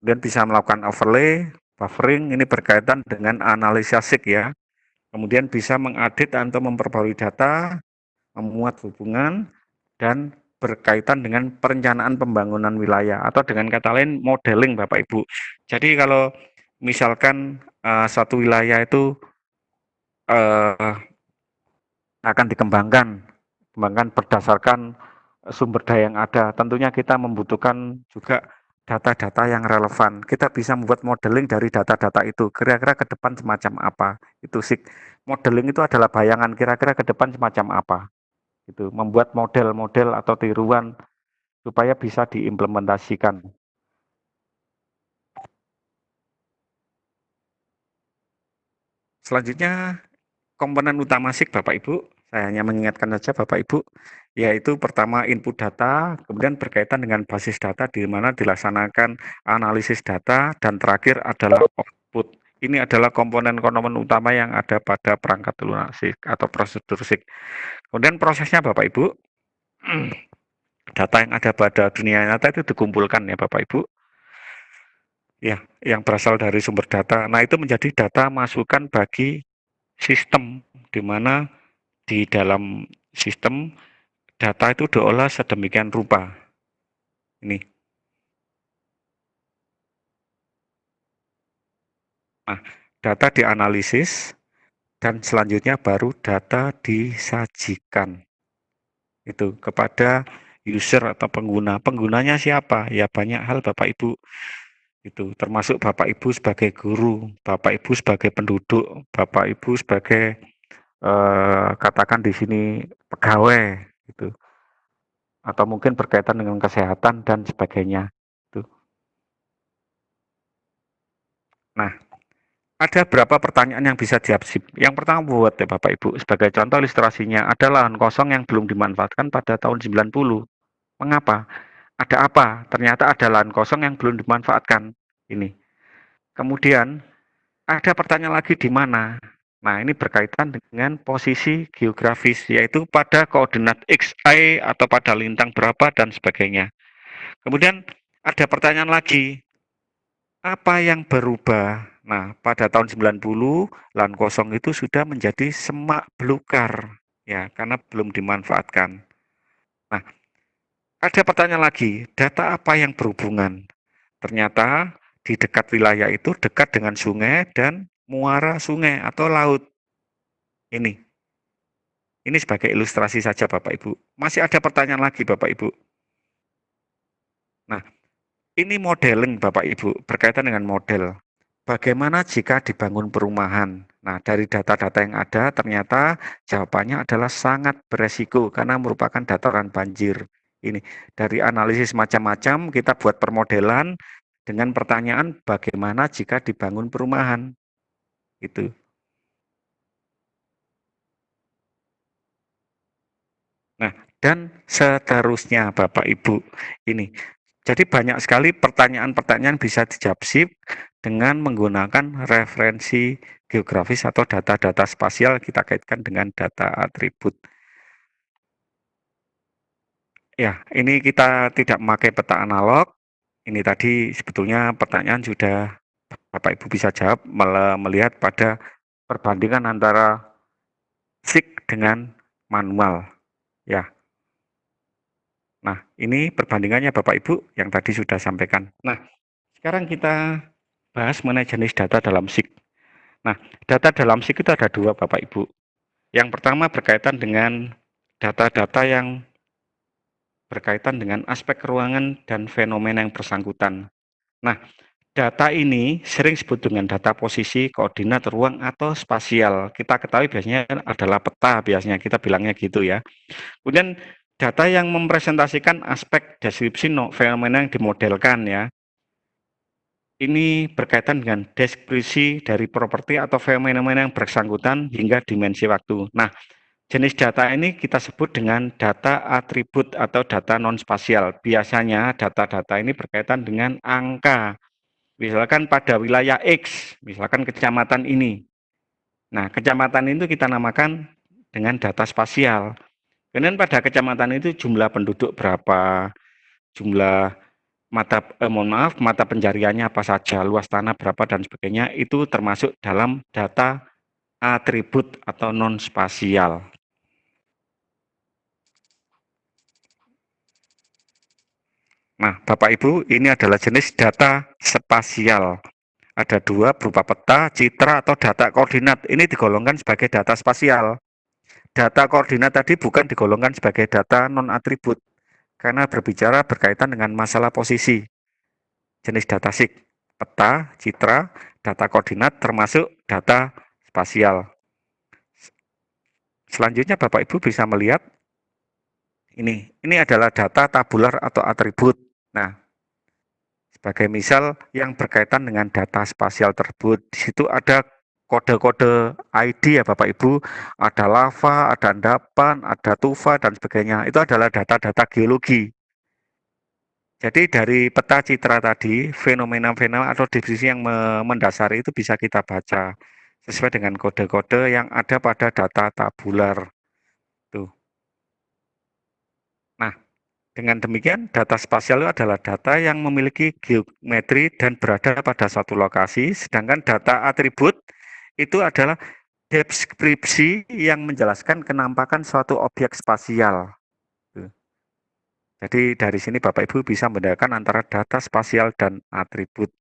Kemudian bisa melakukan overlay, buffering, ini berkaitan dengan analisa SIG ya. Kemudian bisa mengedit atau memperbarui data, memuat hubungan, dan berkaitan dengan perencanaan pembangunan wilayah atau dengan kata lain modeling Bapak Ibu. Jadi kalau misalkan satu wilayah itu akan dikembangkan berdasarkan sumber daya yang ada. Tentunya kita membutuhkan juga data-data yang relevan. Kita bisa membuat modeling dari data-data itu. Kira-kira ke depan semacam apa? Itu sih. Modeling itu adalah bayangan kira-kira ke depan semacam apa. Itu membuat model-model atau tiruan supaya bisa diimplementasikan. Selanjutnya komponen utama SIG Bapak Ibu, saya hanya mengingatkan saja Bapak Ibu, yaitu pertama input data, kemudian berkaitan dengan basis data di mana dilaksanakan analisis data, dan terakhir adalah output. Ini adalah komponen-komponen utama yang ada pada perangkat lunak SIG atau prosedur SIG. Kemudian prosesnya Bapak Ibu, data yang ada pada dunia nyata itu dikumpulkan ya Bapak Ibu, ya, yang berasal dari sumber data. Nah itu menjadi data masukan bagi sistem, di mana di dalam sistem data itu diolah sedemikian rupa. Ini. Nah, data dianalisis dan selanjutnya baru data disajikan. Itu kepada user atau pengguna. Penggunanya siapa? Ya banyak hal Bapak Ibu. Itu termasuk Bapak Ibu sebagai guru, Bapak Ibu sebagai penduduk, Bapak Ibu sebagai katakan di sini pegawai gitu. Atau mungkin berkaitan dengan kesehatan dan sebagainya. Gitu. Nah, ada berapa pertanyaan yang bisa dijawab. Yang pertama buat ya Bapak Ibu, sebagai contoh ilustrasinya, ada lahan kosong yang belum dimanfaatkan pada tahun 90. Mengapa? Ada apa? Ternyata ada lahan kosong yang belum dimanfaatkan. Ini. Kemudian, ada pertanyaan lagi di mana? Nah, ini berkaitan dengan posisi geografis, yaitu pada koordinat X, Y, atau pada lintang berapa, dan sebagainya. Kemudian, ada pertanyaan lagi, apa yang berubah? Nah, pada tahun 90, lahan kosong itu sudah menjadi semak belukar, ya, karena belum dimanfaatkan. Nah, ada pertanyaan lagi, data apa yang berhubungan? Ternyata di dekat wilayah itu dekat dengan sungai dan muara sungai atau laut. Ini sebagai ilustrasi saja Bapak Ibu. Masih ada pertanyaan lagi Bapak Ibu. Nah, ini modeling Bapak Ibu, berkaitan dengan model. Bagaimana jika dibangun perumahan? Nah, dari data-data yang ada ternyata jawabannya adalah sangat beresiko karena merupakan dataran banjir. Ini dari analisis macam-macam kita buat permodelan dengan pertanyaan bagaimana jika dibangun perumahan. Itu. Nah, dan seterusnya Bapak Ibu. Ini. Jadi banyak sekali pertanyaan-pertanyaan bisa dijawab SIP dengan menggunakan referensi geografis atau data-data spasial kita kaitkan dengan data atribut. Ya, ini kita tidak memakai peta analog. Ini tadi sebetulnya pertanyaan sudah Bapak Ibu bisa jawab melihat pada perbandingan antara SIG dengan manual. Ya. Nah, ini perbandingannya Bapak Ibu yang tadi sudah sampaikan. Nah, sekarang kita bahas mengenai jenis data dalam SIG. Nah, data dalam SIG itu ada dua Bapak Ibu. Yang pertama berkaitan dengan data-data yang berkaitan dengan aspek ruangan dan fenomena yang bersangkutan. Nah, data ini sering disebut dengan data posisi, koordinat, ruang, atau spasial. Kita ketahui biasanya adalah peta, biasanya kita bilangnya gitu ya. Kemudian data yang mempresentasikan aspek deskripsi fenomena yang dimodelkan ya. Ini berkaitan dengan deskripsi dari properti atau fenomena yang bersangkutan hingga dimensi waktu. Nah, jenis data ini kita sebut dengan data atribut atau data non-spasial. Biasanya data-data ini berkaitan dengan angka. Misalkan pada wilayah X, misalkan kecamatan ini. Nah, kecamatan itu kita namakan dengan data spasial. Kemudian pada kecamatan itu jumlah penduduk berapa, jumlah mata pencariannya apa saja, luas tanah berapa dan sebagainya, itu termasuk dalam data atribut atau non-spasial. Nah, Bapak Ibu, ini adalah jenis data spasial. Ada dua berupa peta, citra, atau data koordinat. Ini digolongkan sebagai data spasial. Data koordinat tadi bukan digolongkan sebagai data non-atribut, karena berbicara berkaitan dengan masalah posisi. Jenis data SIG, peta, citra, data koordinat, termasuk data spasial. Selanjutnya Bapak Ibu bisa melihat ini adalah data tabular atau atribut. Nah, sebagai misal yang berkaitan dengan data spasial tersebut, di situ ada kode-kode ID ya Bapak Ibu, ada lava, ada endapan, ada tufa dan sebagainya. Itu adalah data-data geologi. Jadi dari peta citra tadi, fenomena-fenomena atau deskripsi yang mendasari itu bisa kita baca sesuai dengan kode-kode yang ada pada data tabular. Tuh. Nah, dengan demikian data spasial itu adalah data yang memiliki geometri dan berada pada suatu lokasi, sedangkan data atribut itu adalah deskripsi yang menjelaskan kenampakan suatu objek spasial. Tuh. Jadi dari sini Bapak Ibu bisa membedakan antara data spasial dan atribut.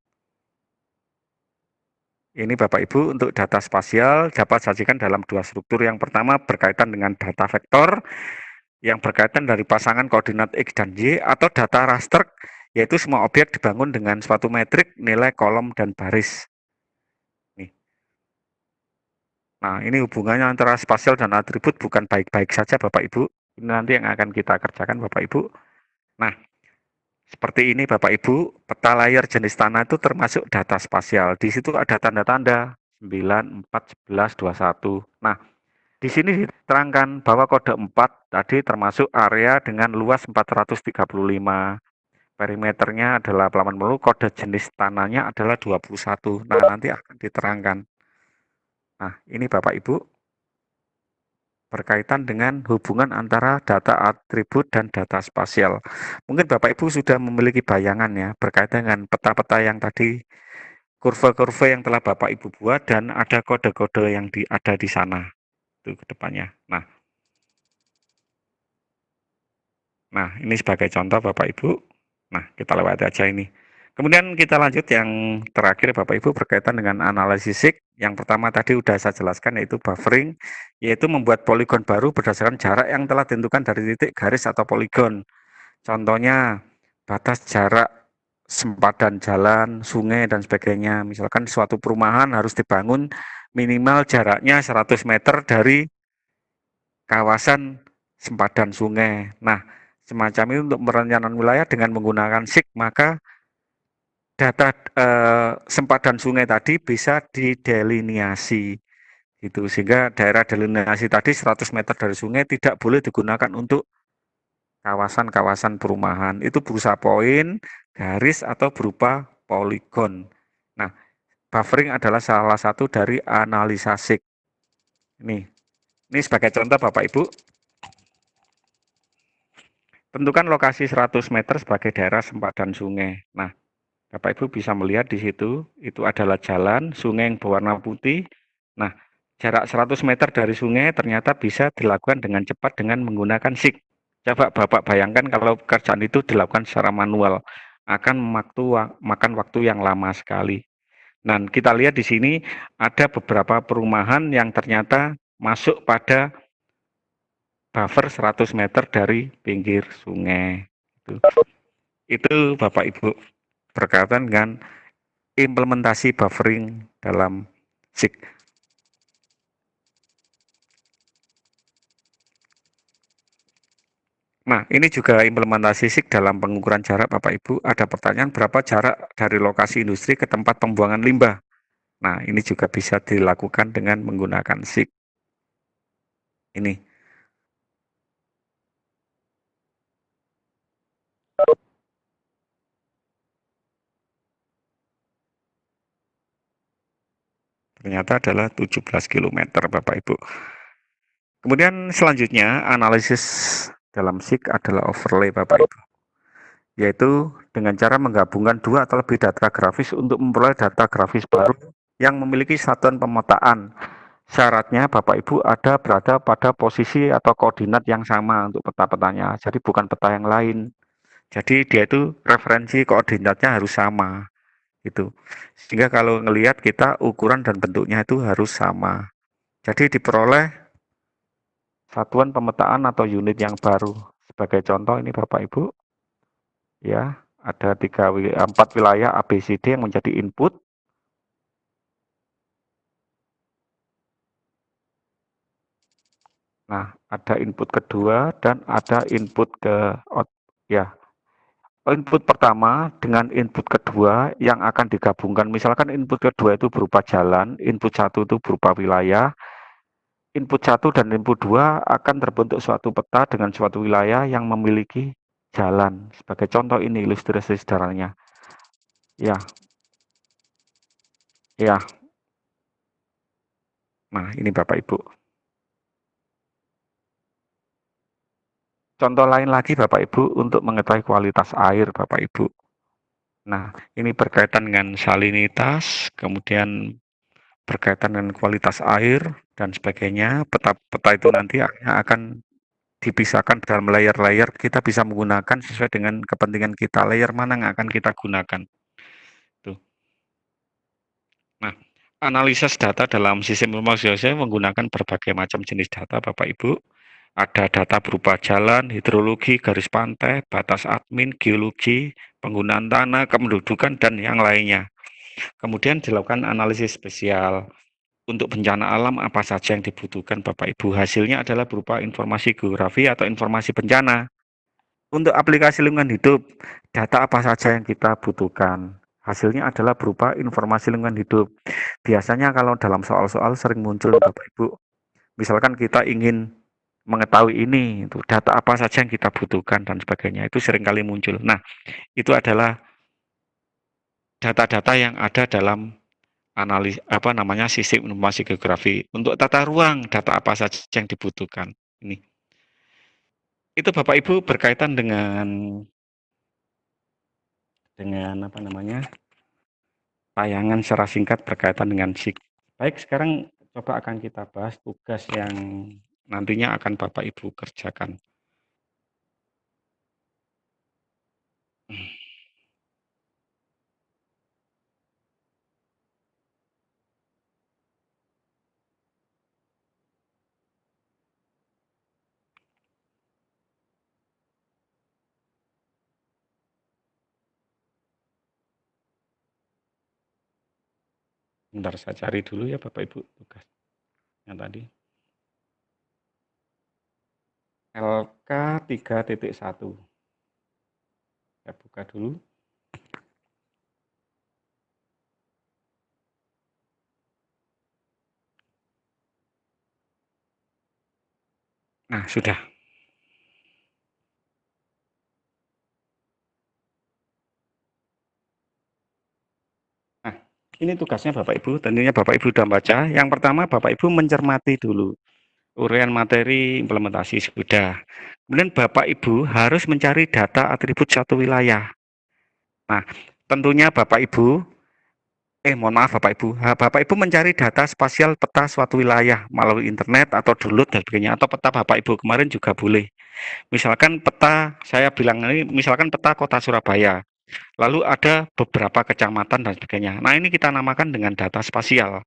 Ini Bapak Ibu untuk data spasial dapat sajikan dalam dua struktur. Yang pertama berkaitan dengan data vektor yang berkaitan dari pasangan koordinat X dan Y, atau data raster yaitu semua objek dibangun dengan suatu metrik nilai kolom dan baris. Nih. Nah, ini hubungannya antara spasial dan atribut bukan baik-baik saja Bapak Ibu. Ini nanti yang akan kita kerjakan Bapak Ibu. Nah, seperti ini Bapak Ibu, peta layar jenis tanah itu termasuk data spasial. Di situ ada tanda-tanda 9, 4, 11, 21. Nah, di sini diterangkan bahwa kode 4 tadi termasuk area dengan luas 435. Perimeternya adalah 80, kode jenis tanahnya adalah 21. Nah, nanti akan diterangkan. Nah, ini Bapak Ibu berkaitan dengan hubungan antara data atribut dan data spasial. Mungkin Bapak Ibu sudah memiliki bayangan ya berkaitan dengan peta-peta yang tadi, kurva-kurva yang telah Bapak Ibu buat dan ada kode-kode yang ada di sana itu ke depannya. Nah, ini sebagai contoh Bapak Ibu. Nah, kita lewati aja ini. Kemudian kita lanjut yang terakhir Bapak Ibu berkaitan dengan analisis SIG. Yang pertama tadi sudah saya jelaskan yaitu buffering, yaitu membuat poligon baru berdasarkan jarak yang telah ditentukan dari titik, garis, atau poligon. Contohnya batas jarak sempadan jalan, sungai, dan sebagainya. Misalkan suatu perumahan harus dibangun minimal jaraknya 100 meter dari kawasan sempadan sungai. Nah, semacam itu untuk perencanaan wilayah dengan menggunakan SIG, maka data sempadan sungai tadi bisa didelineasi gitu, sehingga daerah delineasi tadi 100 meter dari sungai tidak boleh digunakan untuk kawasan-kawasan perumahan. Itu berupa poin, garis, atau berupa poligon. Nah, buffering adalah salah satu dari analisa SIG. Ini sebagai contoh Bapak Ibu, tentukan lokasi 100 meter sebagai daerah sempadan sungai. Nah, Bapak Ibu bisa melihat di situ, itu adalah jalan sungai yang berwarna putih. Nah, jarak 100 meter dari sungai ternyata bisa dilakukan dengan cepat dengan menggunakan SIG. Coba Bapak bayangkan kalau pekerjaan itu dilakukan secara manual, akan makan waktu yang lama sekali. Nah, kita lihat di sini ada beberapa perumahan yang ternyata masuk pada buffer 100 meter dari pinggir sungai. Itu Bapak Ibu berkaitan dengan implementasi buffering dalam SIG. Nah, ini juga implementasi SIG dalam pengukuran jarak Bapak Ibu. Ada pertanyaan berapa jarak dari lokasi industri ke tempat pembuangan limbah. Nah, ini juga bisa dilakukan dengan menggunakan SIG. Ini. Ternyata adalah 17 km Bapak Ibu. Kemudian selanjutnya analisis dalam SIG adalah overlay Bapak Ibu, yaitu dengan cara menggabungkan 2 atau lebih data grafis untuk memperoleh data grafis baru yang memiliki satuan pemetaan. Syaratnya Bapak Ibu berada pada posisi atau koordinat yang sama untuk peta-petanya, jadi bukan peta yang lain. Jadi dia itu referensi koordinatnya harus sama, gitu. Sehingga kalau ngelihat kita ukuran dan bentuknya itu harus sama. Jadi diperoleh satuan pemetaan atau unit yang baru. Sebagai contoh ini Bapak Ibu, ya ada 4 wilayah ABCD yang menjadi input. Nah, ada input kedua dan ada input ya. Input pertama dengan input kedua yang akan digabungkan. Misalkan input kedua itu berupa jalan, input satu itu berupa wilayah. Input satu dan input dua akan terbentuk suatu peta dengan suatu wilayah yang memiliki jalan. Sebagai contoh ini ilustrasi sederhananya. Ya, ya. Nah, ini Bapak Ibu. Contoh lain lagi Bapak Ibu untuk mengetahui kualitas air Bapak Ibu. Nah, ini berkaitan dengan salinitas, kemudian berkaitan dengan kualitas air dan sebagainya. Peta-peta itu nanti akan dipisahkan dalam layer-layer. Kita bisa menggunakan sesuai dengan kepentingan kita. Layer mana yang akan kita gunakan. Tuh. Nah, analisis data dalam sistem informasi sosial menggunakan berbagai macam jenis data Bapak Ibu. Ada data berupa jalan, hidrologi, garis pantai, batas admin, geologi, penggunaan tanah, kependudukan, dan yang lainnya. Kemudian dilakukan analisis spesial. Untuk bencana alam apa saja yang dibutuhkan Bapak Ibu? Hasilnya adalah berupa informasi geografi atau informasi bencana. Untuk aplikasi lingkungan hidup, data apa saja yang kita butuhkan? Hasilnya adalah berupa informasi lingkungan hidup. Biasanya kalau dalam soal-soal sering muncul Bapak Ibu, misalkan kita ingin mengetahui ini, itu data apa saja yang kita butuhkan dan sebagainya, itu seringkali muncul. Nah, itu adalah data-data yang ada dalam sistem informasi geografi. Untuk tata ruang, data apa saja yang dibutuhkan. Ini. Itu Bapak Ibu berkaitan dengan tayangan secara singkat berkaitan dengan SIG. Baik, sekarang coba akan kita bahas tugas yang nantinya akan Bapak Ibu kerjakan. Bentar saya cari dulu ya Bapak Ibu tugasnya tadi. LK 3.1. Saya buka dulu. Nah, sudah. Nah, ini tugasnya Bapak Ibu. Tentunya Bapak Ibu sudah baca. Yang pertama Bapak Ibu mencermati dulu. Uraian materi implementasi sudah. Kemudian Bapak Ibu harus mencari data atribut suatu wilayah. Nah, tentunya Bapak Ibu, mohon maaf Bapak Ibu, Bapak Ibu mencari data spasial peta suatu wilayah melalui internet atau download dan sebagainya, atau peta Bapak Ibu kemarin juga boleh. Misalkan peta, saya bilang ini, misalkan peta kota Surabaya, lalu ada beberapa kecamatan dan sebagainya. Nah, ini kita namakan dengan data spasial.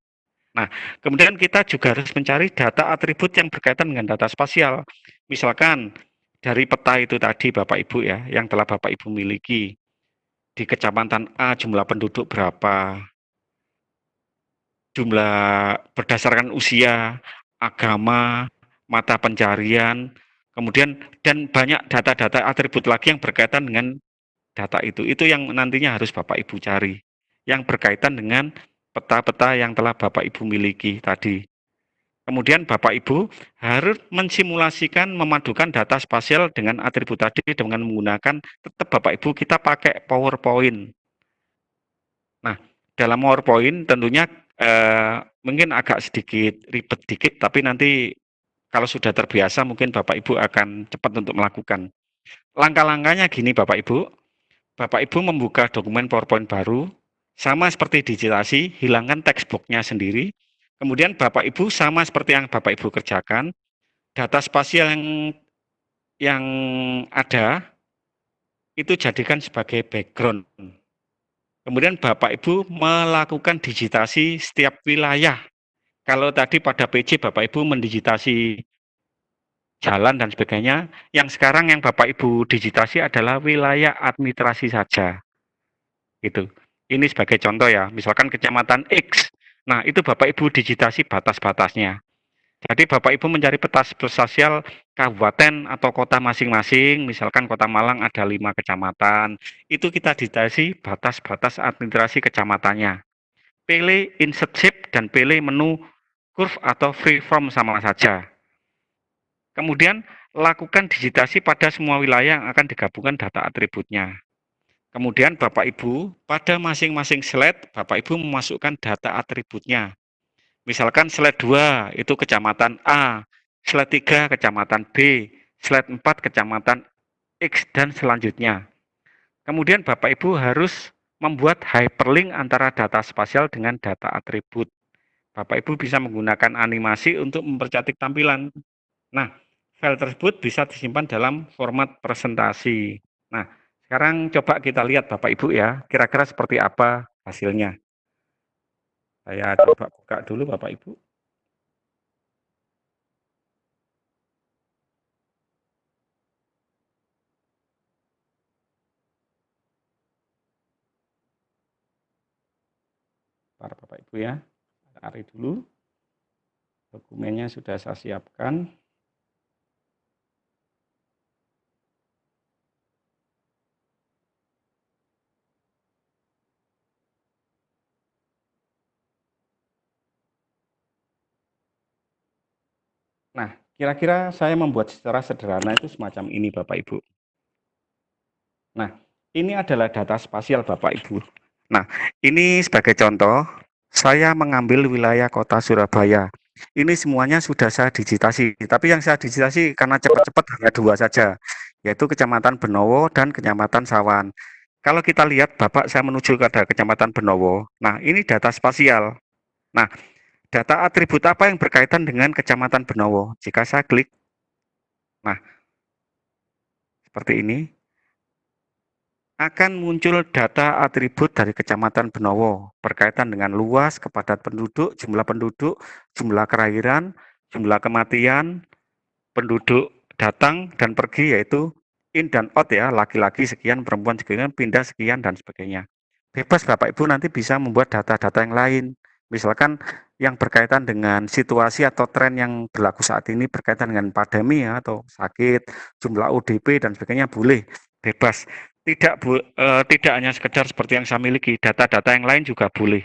Nah, kemudian kita juga harus mencari data atribut yang berkaitan dengan data spasial. Misalkan dari peta itu tadi Bapak Ibu ya, yang telah Bapak Ibu miliki. Di kecamatan A jumlah penduduk berapa, jumlah berdasarkan usia, agama, mata pencarian, kemudian dan banyak data-data atribut lagi yang berkaitan dengan data itu. Itu yang nantinya harus Bapak Ibu cari, yang berkaitan dengan peta-peta yang telah Bapak Ibu miliki tadi. Kemudian Bapak Ibu harus mensimulasikan, memadukan data spasial dengan atribut tadi dengan menggunakan, tetap Bapak Ibu kita pakai PowerPoint. Nah, dalam PowerPoint tentunya mungkin agak sedikit ribet dikit, tapi nanti kalau sudah terbiasa mungkin Bapak Ibu akan cepat untuk melakukan. Langkah-langkahnya gini Bapak Ibu. Bapak Ibu membuka dokumen PowerPoint baru, sama seperti digitasi, hilangkan textbooknya sendiri. Kemudian Bapak Ibu sama seperti yang Bapak Ibu kerjakan, data spasial yang ada itu jadikan sebagai background. Kemudian Bapak Ibu melakukan digitasi setiap wilayah. Kalau tadi pada PJ Bapak Ibu mendigitasi jalan dan sebagainya, yang sekarang yang Bapak Ibu digitasi adalah wilayah administrasi saja. Gitu. Ini sebagai contoh ya, misalkan kecamatan X. Nah, itu Bapak Ibu digitasi batas-batasnya. Jadi Bapak Ibu mencari peta spasial kabupaten atau kota masing-masing, misalkan Kota Malang ada 5 kecamatan, itu kita digitasi batas-batas administrasi kecamatannya. Pilih insert shape dan pilih menu curve atau freeform sama saja. Kemudian lakukan digitasi pada semua wilayah yang akan digabungkan data atributnya. Kemudian Bapak Ibu pada masing-masing slide Bapak Ibu memasukkan data atributnya. Misalkan slide 2 itu kecamatan A, slide 3 kecamatan B, slide 4 kecamatan X dan selanjutnya. Kemudian Bapak Ibu harus membuat hyperlink antara data spasial dengan data atribut. Bapak Ibu bisa menggunakan animasi untuk mempercantik tampilan. Nah, file tersebut bisa disimpan dalam format presentasi. Nah, sekarang coba kita lihat Bapak Ibu ya, kira-kira seperti apa hasilnya. Saya coba buka dulu Bapak Ibu. Para Bapak Ibu ya, cari dulu. Dokumennya sudah saya siapkan. Nah, kira-kira saya membuat secara sederhana itu semacam ini Bapak Ibu. Nah, ini adalah data spasial Bapak Ibu. Nah, ini sebagai contoh, saya mengambil wilayah kota Surabaya. Ini semuanya sudah saya digitasi, tapi yang saya digitasi karena cepat-cepat hanya 2 saja, yaitu Kecamatan Benowo dan Kecamatan Sawan. Kalau kita lihat, Bapak saya menuju ke Kecamatan Benowo. Nah, ini data spasial. Nah, data atribut apa yang berkaitan dengan Kecamatan Benowo? Jika saya klik, nah, seperti ini, akan muncul data atribut dari Kecamatan Benowo berkaitan dengan luas, kepadat penduduk, jumlah kelahiran, jumlah kematian, penduduk datang dan pergi yaitu in dan out ya, laki-laki sekian, perempuan sekian, pindah sekian dan sebagainya. Bebas Bapak Ibu nanti bisa membuat data-data yang lain. Misalkan yang berkaitan dengan situasi atau tren yang berlaku saat ini berkaitan dengan pandemi ya, atau sakit, jumlah ODP dan sebagainya boleh, bebas. Tidak hanya sekedar seperti yang saya miliki, data-data yang lain juga boleh.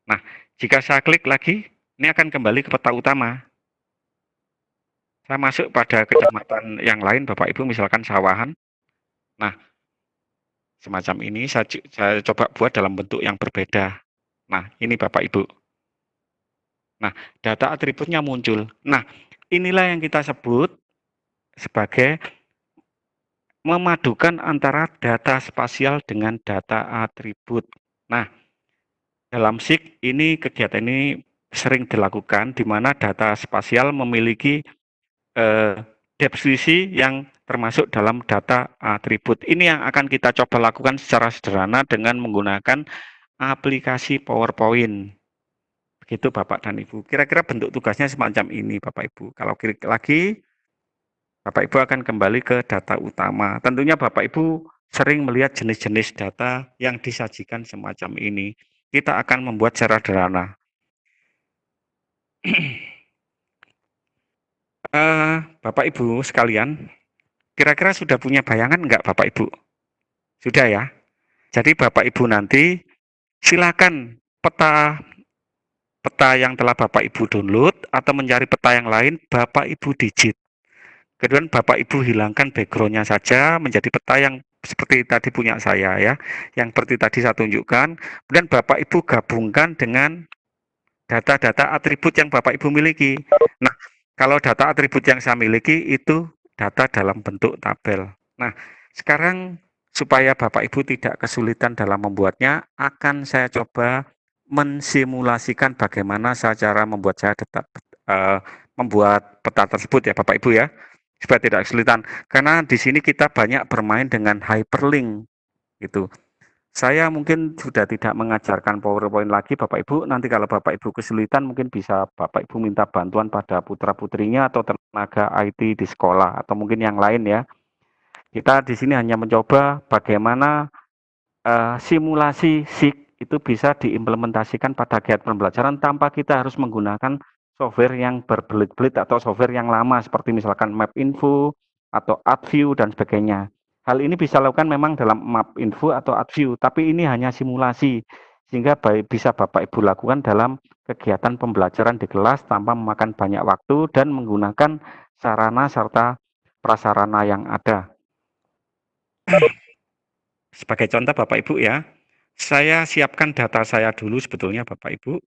Nah, jika saya klik lagi, ini akan kembali ke peta utama. Saya masuk pada kecamatan yang lain, Bapak Ibu, misalkan Sawahan. Nah, semacam ini saya coba buat dalam bentuk yang berbeda. Nah, ini Bapak Ibu. Nah, data atributnya muncul. Nah, inilah yang kita sebut sebagai memadukan antara data spasial dengan data atribut. Nah, dalam SIG ini kegiatan ini sering dilakukan di mana data spasial memiliki deskripsi yang termasuk dalam data atribut. Ini yang akan kita coba lakukan secara sederhana dengan menggunakan aplikasi PowerPoint. Begitu Bapak dan Ibu. Kira-kira bentuk tugasnya semacam ini Bapak Ibu. Kalau klik lagi, Bapak Ibu akan kembali ke data utama. Tentunya Bapak Ibu sering melihat jenis-jenis data yang disajikan semacam ini. Kita akan membuat secara sederhana. Bapak Ibu sekalian, kira-kira sudah punya bayangan enggak Bapak Ibu? Sudah ya? Jadi Bapak Ibu nanti silakan peta yang telah Bapak Ibu download atau mencari peta yang lain, Bapak Ibu digit. Kemudian Bapak Ibu hilangkan backgroundnya saja menjadi peta yang seperti tadi punya saya ya, yang seperti tadi saya tunjukkan. Kemudian Bapak Ibu gabungkan dengan data-data atribut yang Bapak Ibu miliki. Nah, kalau data atribut yang saya miliki itu data dalam bentuk tabel. Nah, sekarang supaya Bapak Ibu tidak kesulitan dalam membuatnya, akan saya coba mensimulasikan bagaimana cara membuat membuat peta tersebut ya Bapak Ibu ya, supaya tidak kesulitan. Karena di sini kita banyak bermain dengan hyperlink gitu. Saya mungkin sudah tidak mengajarkan PowerPoint lagi Bapak Ibu, nanti kalau Bapak Ibu kesulitan mungkin bisa Bapak Ibu minta bantuan pada putra-putrinya atau tenaga IT di sekolah atau mungkin yang lain ya. Kita di sini hanya mencoba bagaimana simulasi SIG itu bisa diimplementasikan pada kegiatan pembelajaran tanpa kita harus menggunakan software yang berbelit-belit atau software yang lama seperti misalkan MapInfo atau AdView dan sebagainya. Hal ini bisa dilakukan memang dalam MapInfo atau AdView, tapi ini hanya simulasi sehingga bisa Bapak Ibu lakukan dalam kegiatan pembelajaran di kelas tanpa memakan banyak waktu dan menggunakan sarana serta prasarana yang ada. Sebagai contoh Bapak Ibu ya, saya siapkan data saya dulu sebetulnya Bapak Ibu.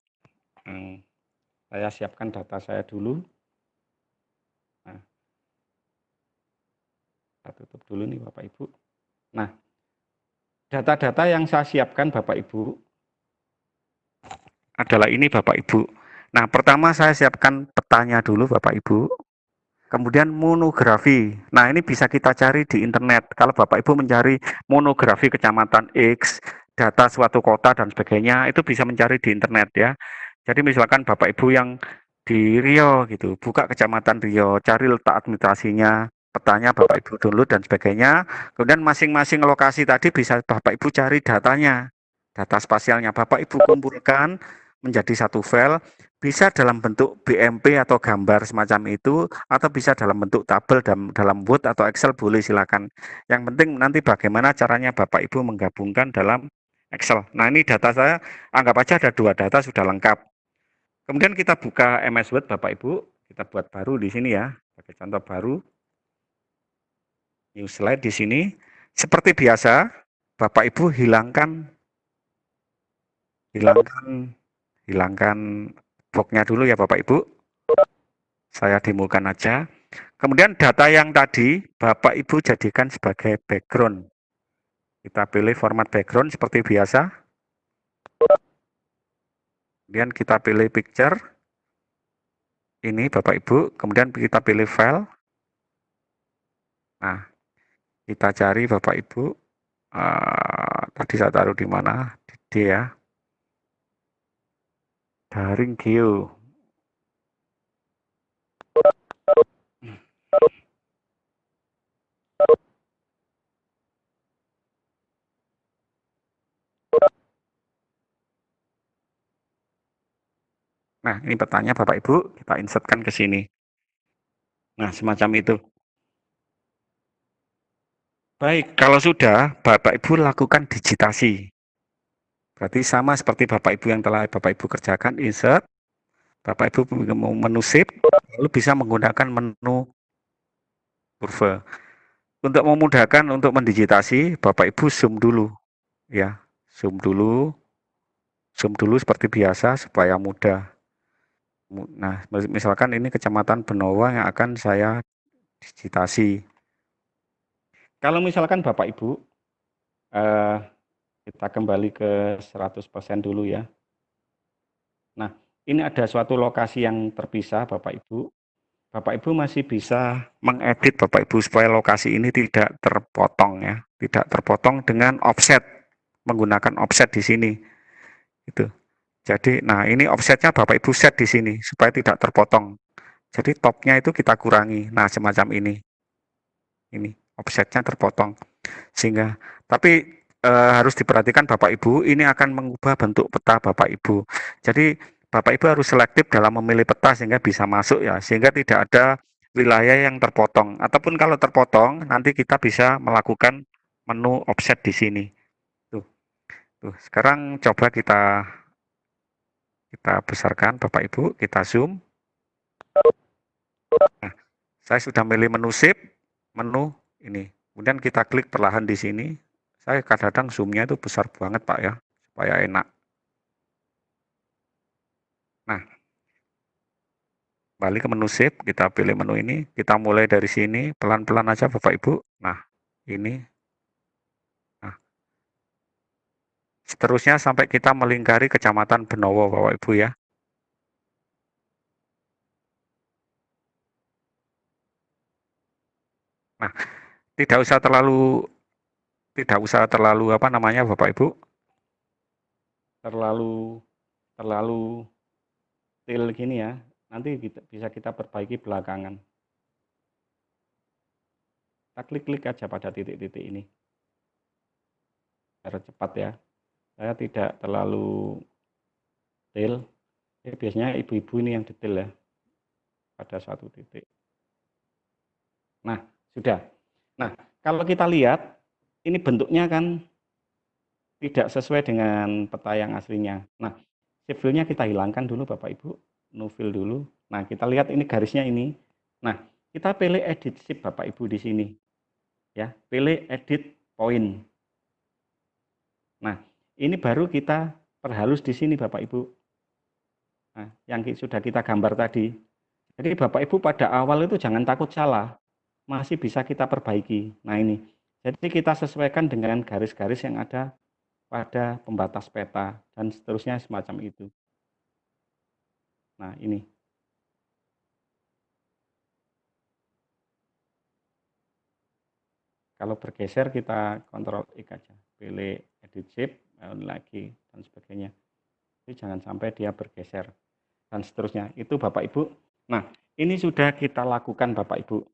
Saya siapkan data saya dulu. Nah, saya tutup dulu nih Bapak Ibu. Nah, data-data yang saya siapkan Bapak Ibu adalah ini Bapak Ibu. Nah, pertama saya siapkan petanya dulu Bapak Ibu. Kemudian monografi. Nah, ini bisa kita cari di internet. Kalau Bapak Ibu mencari monografi kecamatan X, data suatu kota dan sebagainya, itu bisa mencari di internet ya. Jadi misalkan Bapak Ibu yang di Riau gitu, buka kecamatan Riau, cari letak administrasinya, petanya Bapak Ibu download dan sebagainya. Kemudian masing-masing lokasi tadi bisa Bapak Ibu cari datanya, data spasialnya. Bapak Ibu kumpulkan menjadi satu file, bisa dalam bentuk BMP atau gambar semacam itu, atau bisa dalam bentuk tabel dalam Word atau Excel boleh silakan. Yang penting nanti bagaimana caranya Bapak Ibu menggabungkan dalam Excel. Nah ini data saya, anggap aja ada 2 data sudah lengkap. Kemudian kita buka MS Word Bapak Ibu, kita buat baru di sini ya, sebagai contoh baru. New slide di sini. Seperti biasa, Bapak Ibu hilangkan boxnya dulu ya Bapak Ibu. Saya demokan aja. Kemudian data yang tadi Bapak Ibu jadikan sebagai background. Kita pilih format background seperti biasa. Kemudian kita pilih picture. Ini Bapak Ibu. Kemudian kita pilih file. Nah, kita cari Bapak Ibu. Tadi saya taruh di mana? Di D ya. Daring Geo. Nah, ini petanya Bapak Ibu, kita insertkan ke sini. Nah, semacam itu. Baik, kalau sudah, Bapak Ibu lakukan digitasi. Berarti sama seperti Bapak Ibu yang telah Bapak Ibu kerjakan, insert, Bapak Ibu mau menu shift, lalu bisa menggunakan menu kurva. Untuk memudahkan untuk mendigitasi, Bapak Ibu zoom dulu, ya, zoom dulu seperti biasa supaya mudah. Nah, misalkan ini Kecamatan Benowo yang akan saya digitasi. Kalau misalkan Bapak Ibu, kita kembali ke 100% dulu ya. Nah, ini ada suatu lokasi yang terpisah Bapak Ibu. Bapak Ibu masih bisa mengedit Bapak Ibu supaya lokasi ini tidak terpotong ya, tidak terpotong dengan offset, menggunakan offset di sini. Itu. Jadi, nah ini offsetnya Bapak Ibu set di sini supaya tidak terpotong. Jadi topnya itu kita kurangi. Nah, semacam ini. Ini offsetnya terpotong. Sehingga, tapi harus diperhatikan Bapak Ibu, ini akan mengubah bentuk peta Bapak Ibu. Jadi Bapak Ibu harus selektif dalam memilih peta sehingga bisa masuk ya, sehingga tidak ada wilayah yang terpotong. Ataupun kalau terpotong, nanti kita bisa melakukan menu offset di sini. Tuh, tuh. Sekarang coba kita besarkan Bapak Ibu, kita zoom. Nah, saya sudah milih menu shape, menu ini. Kemudian kita klik perlahan di sini. Saya kadang-kadang zoomnya itu besar banget Pak ya, supaya enak. Nah, balik ke menu shape, kita pilih menu ini, kita mulai dari sini, pelan-pelan aja Bapak Ibu. Nah, ini. Nah, seterusnya sampai kita melingkari Kecamatan Benowo Bapak Ibu ya. Nah, tidak usah terlalu apa namanya Bapak Ibu, terlalu til gini ya. Nanti bisa kita perbaiki belakangan. Kita klik-klik aja pada titik-titik ini. Biar cepat ya. Saya tidak terlalu detail. Biasanya ibu-ibu ini yang detail ya. Pada suatu titik. Nah, sudah. Nah, kalau kita lihat, ini bentuknya kan tidak sesuai dengan peta yang aslinya. Nah, shape fill-nya kita hilangkan dulu Bapak Ibu. No fill dulu. Nah, kita lihat ini garisnya ini. Nah, kita pilih edit shape Bapak Ibu di sini. Ya, pilih edit point. Nah, ini baru kita perhalus di sini Bapak Ibu. Nah, yang sudah kita gambar tadi. Jadi Bapak Ibu pada awal itu jangan takut salah. Masih bisa kita perbaiki. Nah, ini. Jadi kita sesuaikan dengan garis-garis yang ada pada pembatas peta dan seterusnya semacam itu. Nah, ini. Kalau bergeser kita kontrol X aja. Pilih edit shape, lagi dan sebagainya. Jadi jangan sampai dia bergeser dan seterusnya. Itu Bapak Ibu. Nah, ini sudah kita lakukan Bapak Ibu.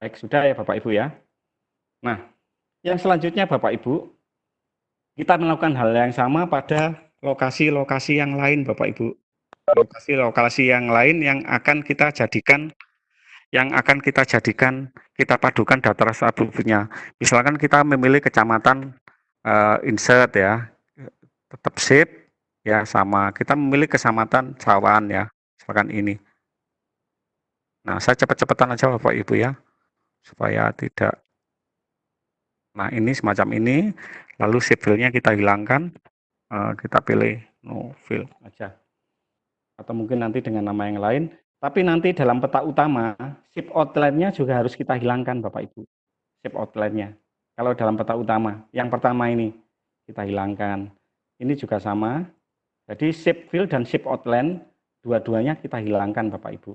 Baik, sudah ya Bapak Ibu ya. Nah, yang selanjutnya Bapak Ibu, kita melakukan hal yang sama pada lokasi-lokasi yang lain Bapak Ibu. Lokasi-lokasi yang lain yang akan kita jadikan kita padukan data atributnya. Misalkan kita memilih kecamatan insert ya, tetap shape ya sama. Kita memilih kecamatan Cawan ya, misalkan ini. Nah, saya cepat-cepatan aja Bapak Ibu ya, supaya tidak. Nah, ini semacam ini. Lalu shape fill-nya kita hilangkan, kita pilih no fill aja. Atau mungkin nanti dengan nama yang lain. Tapi nanti dalam peta utama, shape outline-nya juga harus kita hilangkan Bapak Ibu. Shape outline-nya. Kalau dalam peta utama, yang pertama ini kita hilangkan. Ini juga sama. Jadi shape fill dan shape outline, dua-duanya kita hilangkan Bapak Ibu.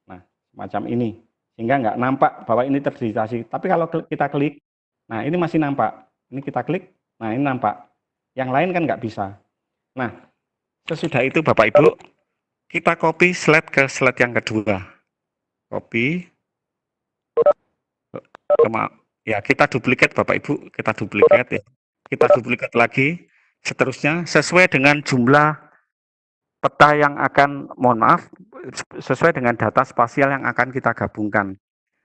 Nah, semacam ini. Sehingga nggak nampak bahwa ini terdigitasi. Tapi kalau kita klik, nah ini masih nampak. Ini kita klik, nah ini nampak. Yang lain kan nggak bisa. Nah, sesudah itu Bapak Ibu, kita copy slide ke slide yang kedua. Copy. Ya, kita duplikat Bapak Ibu, kita duplikat ya. Kita duplikat lagi. Seterusnya sesuai dengan jumlah peta yang akan, mohon maaf, sesuai dengan data spasial yang akan kita gabungkan.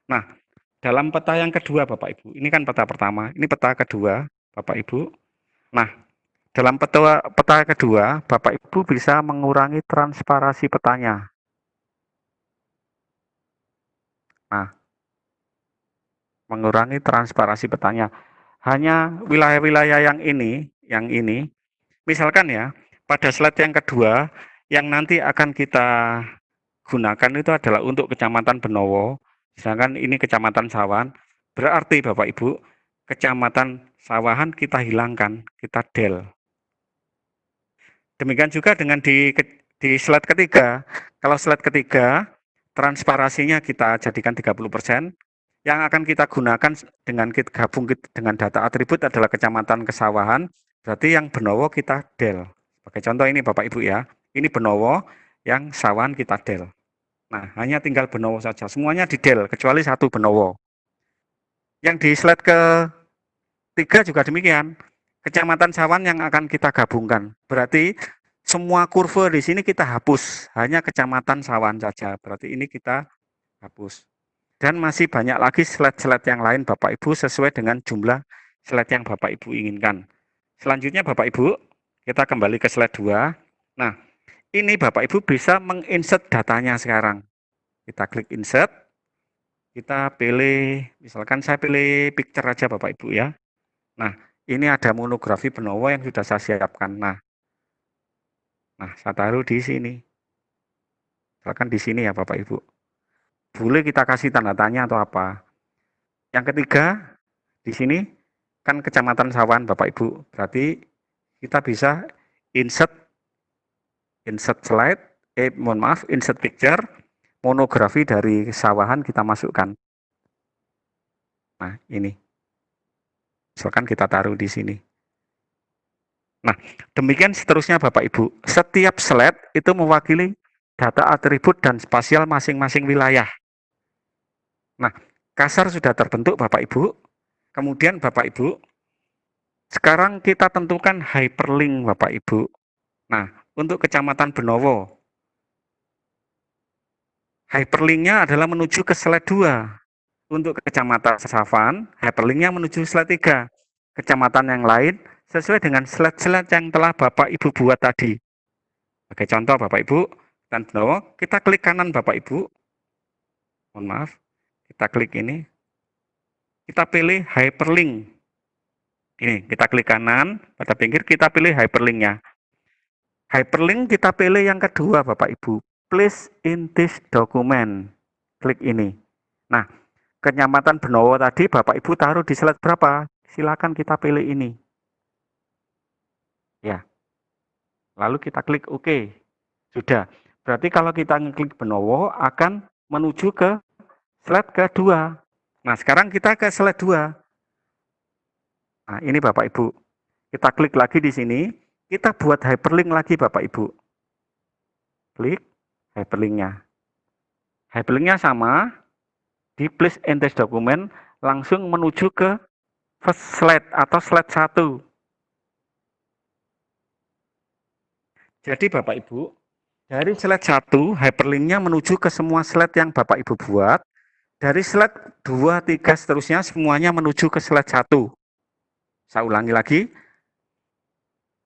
Nah, dalam peta yang kedua Bapak Ibu, ini kan peta pertama, ini peta kedua Bapak Ibu. Nah, dalam peta kedua, Bapak Ibu bisa mengurangi transparasi petanya. Nah, mengurangi transparasi petanya. Hanya wilayah-wilayah yang ini, misalkan ya, pada slide yang kedua, yang nanti akan kita gunakan itu adalah untuk Kecamatan Benowo, sedangkan ini Kecamatan Sawahan, berarti Bapak Ibu, Kecamatan Sawahan kita hilangkan, kita del. Demikian juga dengan di slide ketiga, kalau slide ketiga, transparasinya kita jadikan 30%, yang akan kita gunakan dengan kita gabung dengan data atribut adalah Kecamatan Kesawahan, berarti yang Benowo kita del. Sebagai contoh ini Bapak Ibu ya, ini Benowo, yang Sawahan kita del. Nah, hanya tinggal Benowo saja, semuanya di del, kecuali satu Benowo. Yang di slide ketiga juga demikian, Kecamatan Sawahan yang akan kita gabungkan. Berarti semua kurva di sini kita hapus, hanya Kecamatan Sawahan saja. Berarti ini kita hapus. Dan masih banyak lagi slide-slide yang lain Bapak Ibu sesuai dengan jumlah slide yang Bapak Ibu inginkan. Selanjutnya Bapak Ibu, kita kembali ke slide 2. Nah, ini Bapak Ibu bisa menginsert datanya sekarang. Kita klik insert, kita pilih, misalkan saya pilih picture aja Bapak Ibu ya. Nah, ini ada monografi Benowo yang sudah saya siapkan. Nah, saya taruh di sini. Misalkan di sini ya Bapak Ibu. Boleh kita kasih tanda tanya atau apa. Yang ketiga, di sini kan Kecamatan Sawahan Bapak Ibu. Berarti kita bisa insert slide, insert picture, monografi dari Sawahan kita masukkan. Nah, ini. Misalkan kita taruh di sini. Nah, demikian seterusnya Bapak Ibu. Setiap slide itu mewakili data atribut dan spasial masing-masing wilayah. Nah, kasar sudah terbentuk Bapak Ibu. Kemudian Bapak Ibu, sekarang kita tentukan hyperlink Bapak Ibu. Nah, untuk Kecamatan Benowo, hyperlinknya adalah menuju ke slide 2. Untuk Kecamatan Sawahan, hyperlinknya menuju slide 3. Kecamatan yang lain sesuai dengan slide-slide yang telah Bapak Ibu buat tadi. Sebagai contoh Bapak Ibu, dan Benowo, kita klik kanan Bapak Ibu. Mohon maaf, kita klik ini. Kita pilih hyperlink. Ini, kita klik kanan, pada pinggir kita pilih hyperlinknya. Hyperlink kita pilih yang kedua Bapak Ibu. Place in this document. Klik ini. Nah, Kecamatan Benowo tadi Bapak Ibu taruh di slide berapa? Silakan kita pilih ini. Ya. Lalu kita klik OK. Sudah. Berarti kalau kita ngeklik Benowo akan menuju ke slide kedua. Nah, sekarang kita ke slide 2. Nah, ini Bapak Ibu. Kita klik lagi di sini. Kita buat hyperlink lagi Bapak Ibu. Klik hyperlinknya. Hyperlinknya sama. Di place in this document langsung menuju ke first slide atau slide 1. Jadi Bapak Ibu, dari slide 1 hyperlinknya menuju ke semua slide yang Bapak Ibu buat. Dari slide 2, 3 seterusnya semuanya menuju ke slide 1. Saya ulangi lagi.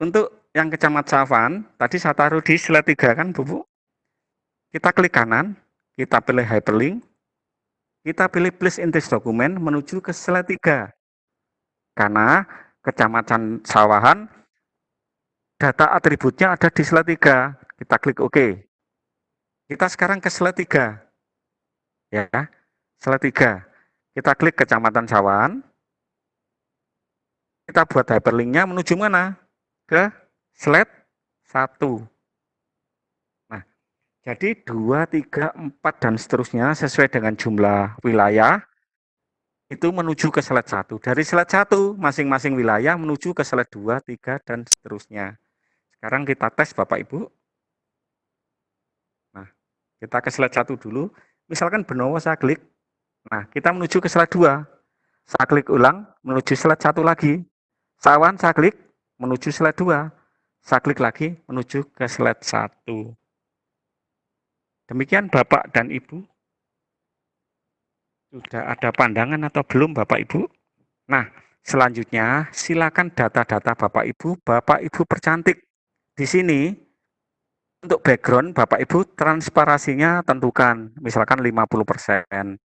Untuk yang Kecamatan Sawahan, tadi saya taruh di slide 3 kan Bu? Kita klik kanan, kita pilih hyperlink, kita pilih place in this document menuju ke slide 3. Karena Kecamatan Sawahan, data atributnya ada di slide 3. Kita klik OK. Kita sekarang ke slide 3. Ya, slide 3. Kita klik Kecamatan Sawahan. Kita buat hyperlinknya menuju mana? Ke slide 1. Nah, jadi 2, 3, 4, dan seterusnya sesuai dengan jumlah wilayah itu menuju ke slide 1. Dari slide 1, masing-masing wilayah menuju ke slide 2, 3, dan seterusnya. Sekarang kita tes Bapak Ibu. Nah, kita ke slide 1 dulu. Misalkan Benowo saya klik. Nah, kita menuju ke slide 2. Saya klik ulang, menuju slide 1 lagi. Sawahan saya klik, menuju slide 2. Saya klik lagi menuju ke slide 1. Demikian Bapak dan Ibu. Sudah ada pandangan atau belum Bapak Ibu? Nah, selanjutnya silakan data-data Bapak Ibu percantik. Di sini untuk background Bapak Ibu transparasinya tentukan misalkan 50%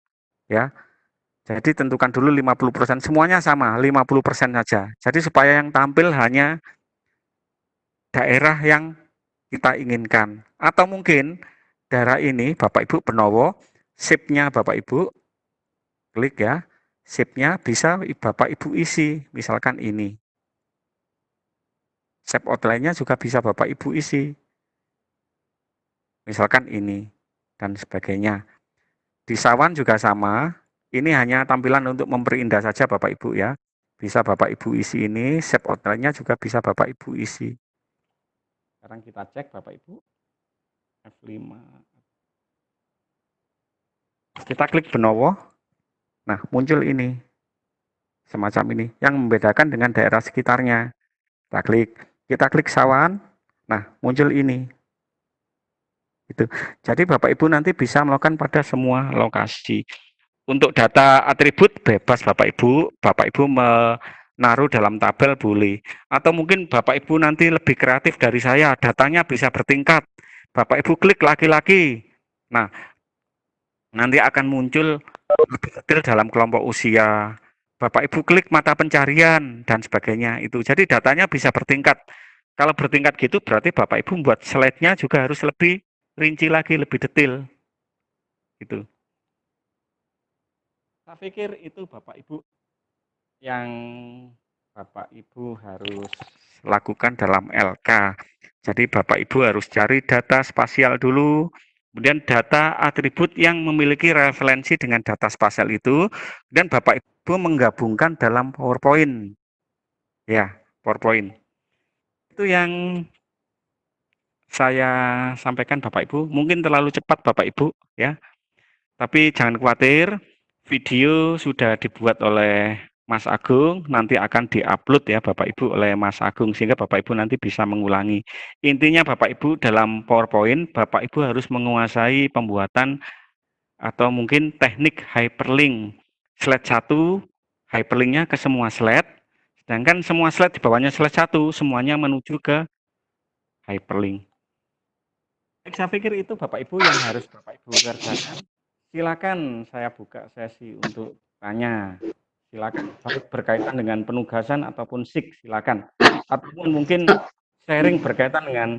ya. Jadi tentukan dulu 50%, semuanya sama, 50% saja. Jadi supaya yang tampil hanya daerah yang kita inginkan. Atau mungkin daerah ini Bapak Ibu Benowo, shape-nya Bapak Ibu, klik ya, shape-nya bisa Bapak Ibu isi, misalkan ini. Shape outline-nya juga bisa Bapak Ibu isi. Misalkan ini, dan sebagainya. Di Sawan juga sama, ini hanya tampilan untuk memperindah saja Bapak Ibu ya. Bisa Bapak Ibu isi ini, shape outline-nya juga bisa Bapak Ibu isi. Sekarang kita cek Bapak Ibu, F5. Kita klik Benowo, nah muncul ini, semacam ini, yang membedakan dengan daerah sekitarnya. Kita klik Sawan, nah muncul ini. Itu. Jadi Bapak Ibu nanti bisa melakukan pada semua lokasi. Untuk data atribut bebas Bapak Ibu menaruh dalam tabel boleh. Atau mungkin Bapak Ibu nanti lebih kreatif dari saya, datanya bisa bertingkat. Bapak Ibu klik laki-laki. Nah, nanti akan muncul lebih detail dalam kelompok usia. Bapak Ibu klik mata pencarian dan sebagainya itu. Jadi datanya bisa bertingkat. Kalau bertingkat gitu berarti Bapak Ibu membuat slide-nya juga harus lebih rinci lagi, lebih detail. Gitu. Saya pikir itu Bapak Ibu yang Bapak Ibu harus lakukan dalam LK. Jadi Bapak Ibu harus cari data spasial dulu, kemudian data atribut yang memiliki referensi dengan data spasial itu, dan Bapak Ibu menggabungkan dalam PowerPoint. Ya, PowerPoint. Itu yang saya sampaikan Bapak Ibu. Mungkin terlalu cepat Bapak Ibu ya. Tapi jangan khawatir, video sudah dibuat oleh Mas Agung, nanti akan diupload ya Bapak Ibu oleh Mas Agung, sehingga Bapak Ibu nanti bisa mengulangi. Intinya Bapak Ibu dalam PowerPoint, Bapak Ibu harus menguasai pembuatan atau mungkin teknik hyperlink. Slide 1, hyperlinknya ke semua slide, sedangkan semua slide di bawahnya slide 1, semuanya menuju ke hyperlink. Saya pikir itu Bapak Ibu yang harus Bapak Ibu kerjakan. Silakan saya buka sesi untuk tanya. Silakan, baik berkaitan dengan penugasan ataupun SIK, silakan. Ataupun mungkin sharing berkaitan dengan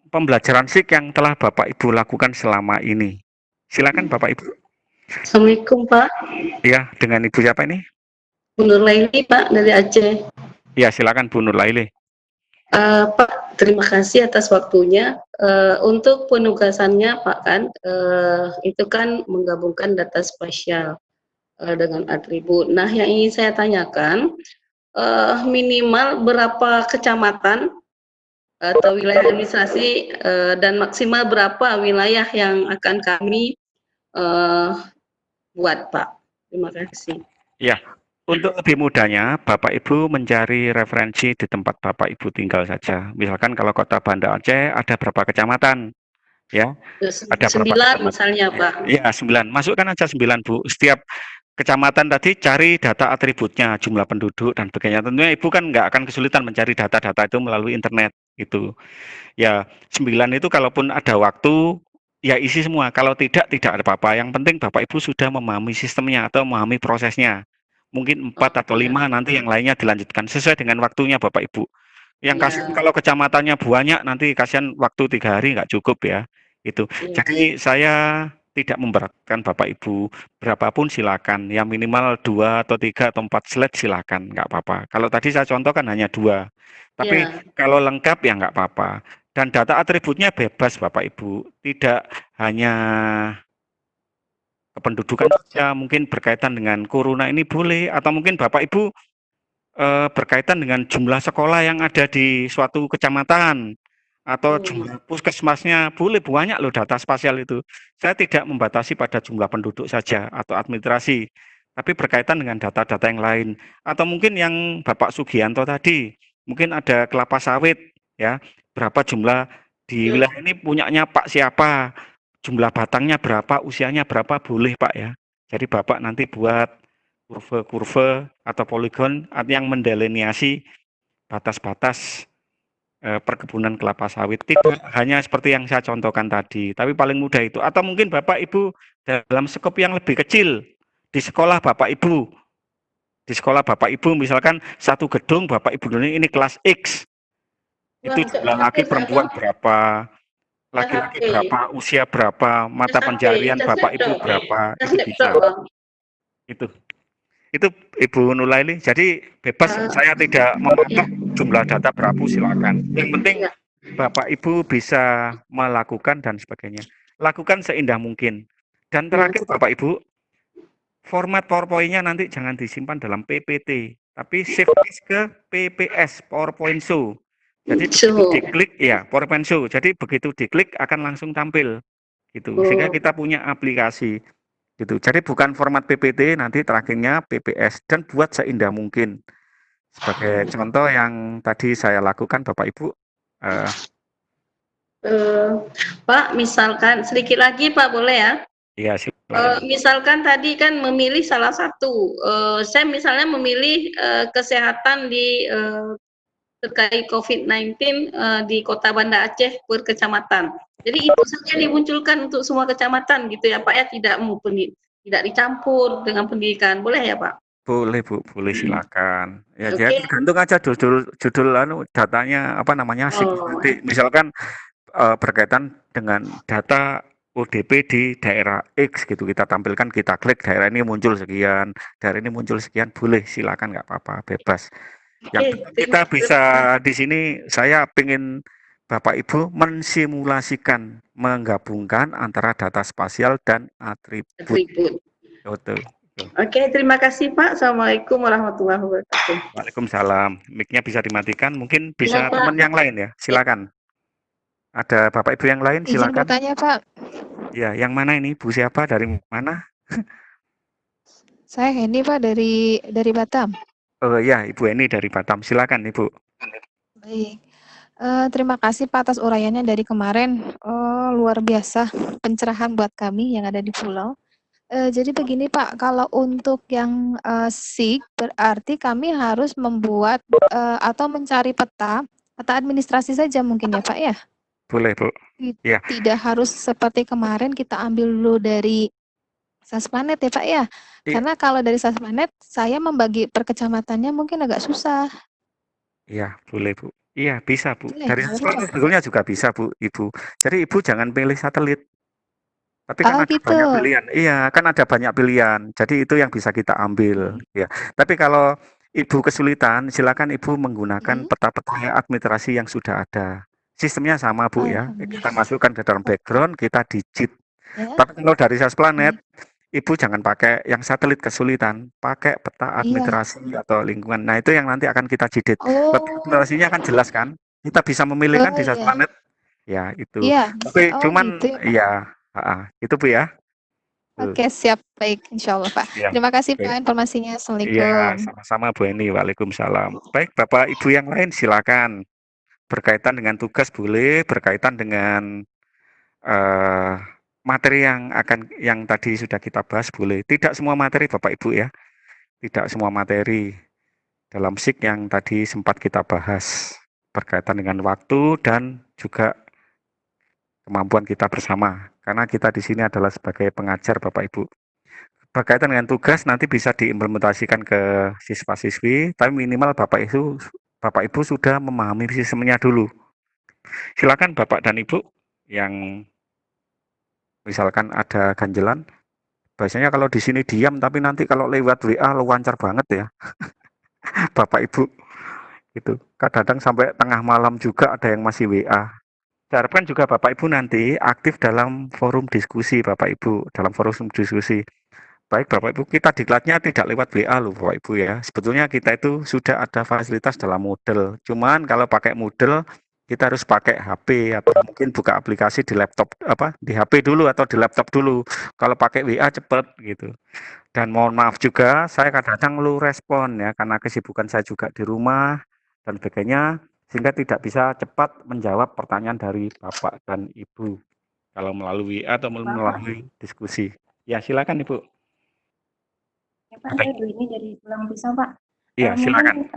pembelajaran SIK yang telah Bapak Ibu lakukan selama ini. Silakan Bapak Ibu. Assalamualaikum Pak. Ya, dengan Ibu siapa ini? Bu Nur Laili Pak dari Aceh. Ya, silakan Bu Nur Laili. Pak, terima kasih atas waktunya. Untuk penugasannya Pak kan, itu kan menggabungkan data spasial dengan atribut. Nah, yang ingin saya tanyakan, minimal berapa kecamatan atau wilayah administrasi dan maksimal berapa wilayah yang akan kami buat Pak? Terima kasih. Ya, untuk lebih mudahnya, Bapak Ibu mencari referensi di tempat Bapak Ibu tinggal saja. Misalkan kalau Kota Banda Aceh ada berapa kecamatan, ya? Ada 9 misalnya Pak. Ya, 9. Masukkan aja 9 Bu. Setiap kecamatan tadi cari data atributnya, jumlah penduduk dan sebagainya. Tentunya Ibu kan nggak akan kesulitan mencari data-data itu melalui internet itu. Ya, 9 itu kalaupun ada waktu, ya isi semua. Kalau tidak ada apa-apa. Yang penting Bapak Ibu sudah memahami sistemnya atau memahami prosesnya. Mungkin 4 atau 5, nanti yang lainnya dilanjutkan sesuai dengan waktunya Bapak Ibu. Yang kasihan kalau kecamatannya banyak, nanti kasihan waktu 3 hari nggak cukup ya. Itu. Jadi saya tidak memberatkan Bapak Ibu, berapapun silakan. Yang minimal 2 atau 3 atau 4 slide silakan, nggak apa-apa. Kalau tadi saya contohkan hanya 2. Tapi kalau lengkap ya nggak apa-apa. Dan data atributnya bebas Bapak Ibu, tidak hanya kependudukan saja, mungkin berkaitan dengan corona ini boleh, atau mungkin Bapak Ibu berkaitan dengan jumlah sekolah yang ada di suatu kecamatan, atau jumlah puskesmasnya, boleh banyak loh data spasial itu. Saya tidak membatasi pada jumlah penduduk saja atau administrasi, tapi berkaitan dengan data-data yang lain. Atau mungkin yang Bapak Sugianto tadi, mungkin ada kelapa sawit ya, berapa jumlah di wilayah ini punyanya Pak siapa, jumlah batangnya berapa, usianya berapa, boleh Pak ya. Jadi Bapak nanti buat kurve-kurve atau poligon yang mendelineasi batas-batas perkebunan kelapa sawit. Tidak hanya seperti yang saya contohkan tadi, tapi paling mudah itu. Atau mungkin Bapak Ibu dalam skop yang lebih kecil di sekolah Bapak Ibu. Di sekolah Bapak Ibu misalkan satu gedung Bapak Ibu ini kelas X. Itu jumlah laki perempuan berapa, laki-laki berapa, usia berapa, mata pencarian Bapak Ibu berapa, itu bisa. Itu Ibu Nulaili. Jadi bebas, saya tidak mematok jumlah data berapa, silakan. Yang penting Bapak Ibu bisa melakukan dan sebagainya. Lakukan seindah mungkin. Dan terakhir Bapak Ibu, format PowerPoint-nya nanti jangan disimpan dalam PPT, tapi save ke PPS, PowerPoint Show. Jadi begitu diklik, ya PowerPoint Show. Jadi begitu diklik akan langsung tampil, gitu. Sehingga kita punya aplikasi, gitu. Jadi bukan format PPT, nanti terakhirnya PPS dan buat seindah mungkin. Sebagai contoh yang tadi saya lakukan, Bapak Ibu. Pak, misalkan sedikit lagi Pak, boleh ya? Iya, silakan. Misalkan tadi kan memilih salah satu, saya misalnya memilih kesehatan di terkait COVID-19 di Kota Banda Aceh per kecamatan. Jadi itu saja dimunculkan untuk semua kecamatan gitu ya Pak ya, tidak dicampur dengan pendidikan, boleh ya Pak? Boleh Bu, boleh silakan. Ya, jadi tergantung aja judul datanya apa namanya nanti misalkan berkaitan dengan data ODP di daerah X gitu, kita tampilkan, kita klik daerah ini muncul sekian, daerah ini muncul sekian, boleh silakan, nggak apa-apa, bebas. Yang penting kita bisa di sini, saya ingin Bapak Ibu mensimulasikan, menggabungkan antara data spasial dan atribut. Betul. Oke, terima kasih Pak. Assalamualaikum warahmatullahi wabarakatuh. Waalaikumsalam. Mic-nya bisa dimatikan, mungkin bisa teman yang lain ya, silakan. Ada Bapak Ibu yang lain, silakan. Izin bertanya Pak. Ya, yang mana ini? Bu siapa? Dari mana? Saya Henny Pak dari Batam. Oh ya, Ibu Eni dari Batam. Silakan Ibu. Baik. Terima kasih Pak atas uraiannya dari kemarin. Luar biasa pencerahan buat kami yang ada di pulau. Jadi begini Pak, kalau untuk yang SIG berarti kami harus membuat atau mencari peta administrasi saja mungkin ya Pak ya? Boleh Bu. Ya. Tidak harus seperti kemarin kita ambil dulu dari Sasplanet ya Pak ya? Karena kalau dari Sasplanet saya membagi per kecamatannya mungkin agak susah. Iya, boleh Bu. Iya, bisa Bu. Boleh, Dari Sasplanet sebetulnya juga bisa Bu, Ibu. Jadi Ibu jangan pilih satelit. Tapi kan ada gitu. banyak pilihan. Iya, kan ada banyak pilihan. Jadi itu yang bisa kita ambil. Ya. Tapi kalau Ibu kesulitan, silakan Ibu menggunakan peta-peta administrasi yang sudah ada. Sistemnya sama Bu ya. Kita masukkan ke dalam background, kita digit. Tapi kalau dari Sasplanet, Ibu jangan pakai yang satelit, kesulitan, pakai peta administrasi atau lingkungan. Nah itu yang nanti akan kita jidit. Peta administrasinya akan jelas kan? Kita bisa memilih kan di Sasplanet. Ya itu. Tapi cuman gitu ya, itu Bu ya. Oke, siap, baik, insya Allah Pak. Ya. Terima kasih Pak informasinya. Assalamualaikum. Iya, sama-sama Bu Eni. Waalaikumsalam. Baik, Bapak Ibu yang lain silakan. Berkaitan dengan tugas boleh, berkaitan dengan materi yang tadi sudah kita bahas boleh. Tidak semua materi Bapak Ibu ya. Tidak semua materi dalam SIG yang tadi sempat kita bahas berkaitan dengan waktu dan juga kemampuan kita bersama. Karena kita di sini adalah sebagai pengajar Bapak Ibu. Berkaitan dengan tugas nanti bisa diimplementasikan ke siswa-siswi, tapi minimal Bapak Ibu sudah memahami sistemnya dulu. Silakan Bapak dan Ibu yang misalkan ada ganjelan, biasanya kalau di sini diam, tapi nanti kalau lewat WA lancar banget ya, Bapak Ibu. Gitu. Kadang-kadang sampai tengah malam juga ada yang masih WA. Saya harapkan juga Bapak Ibu nanti aktif dalam forum diskusi Bapak Ibu, dalam forum diskusi. Baik Bapak Ibu, kita diklatnya tidak lewat WA loh Bapak Ibu ya. Sebetulnya kita itu sudah ada fasilitas dalam Moodle. Cuman kalau pakai Moodle kita harus pakai HP atau mungkin buka aplikasi di laptop di HP dulu atau di laptop dulu. Kalau pakai WA cepet gitu. Dan mohon maaf juga saya kadang-kadang low respon ya karena kesibukan saya juga di rumah. dan sebagainya, sehingga tidak bisa cepat menjawab pertanyaan dari Bapak dan Ibu kalau melalui atau melalui diskusi. Ya, silakan Ibu. Ya, Pak, saya ini dari Pulang Pisau, Pak. Iya, silakan. Mungkin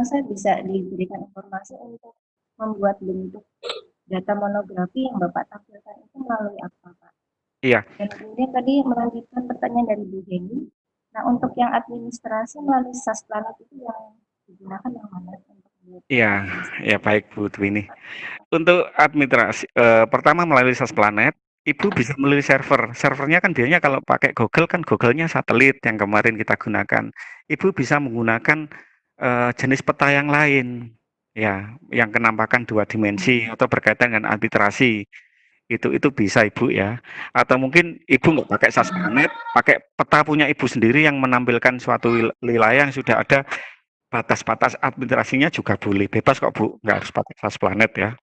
saya bisa diberikan informasi untuk membuat bentuk data monografi yang Bapak tampilkan itu melalui apa, Pak? Iya. Dan kemudian tadi melanjutkan pertanyaan dari Bu Jenny. Nah, untuk yang administrasi melalui SAS Planet itu yang digunakan yang mana? Iya, ya baik Bu Dwini. Untuk administrasi, pertama melalui SAS Planet, Ibu bisa melalui server. Servernya kan biasanya kalau pakai Google kan Google-nya satelit yang kemarin kita gunakan. Ibu bisa menggunakan jenis peta yang lain, ya, yang kenampakan 2 dimensi atau berkaitan dengan arbitrasi. Itu bisa Ibu ya. Atau mungkin Ibu nggak pakai SAS Planet, pakai peta punya Ibu sendiri yang menampilkan suatu wilayah yang sudah ada batas-batas administrasinya juga boleh. Bebas kok Bu, nggak harus pakai SAS Planet ya.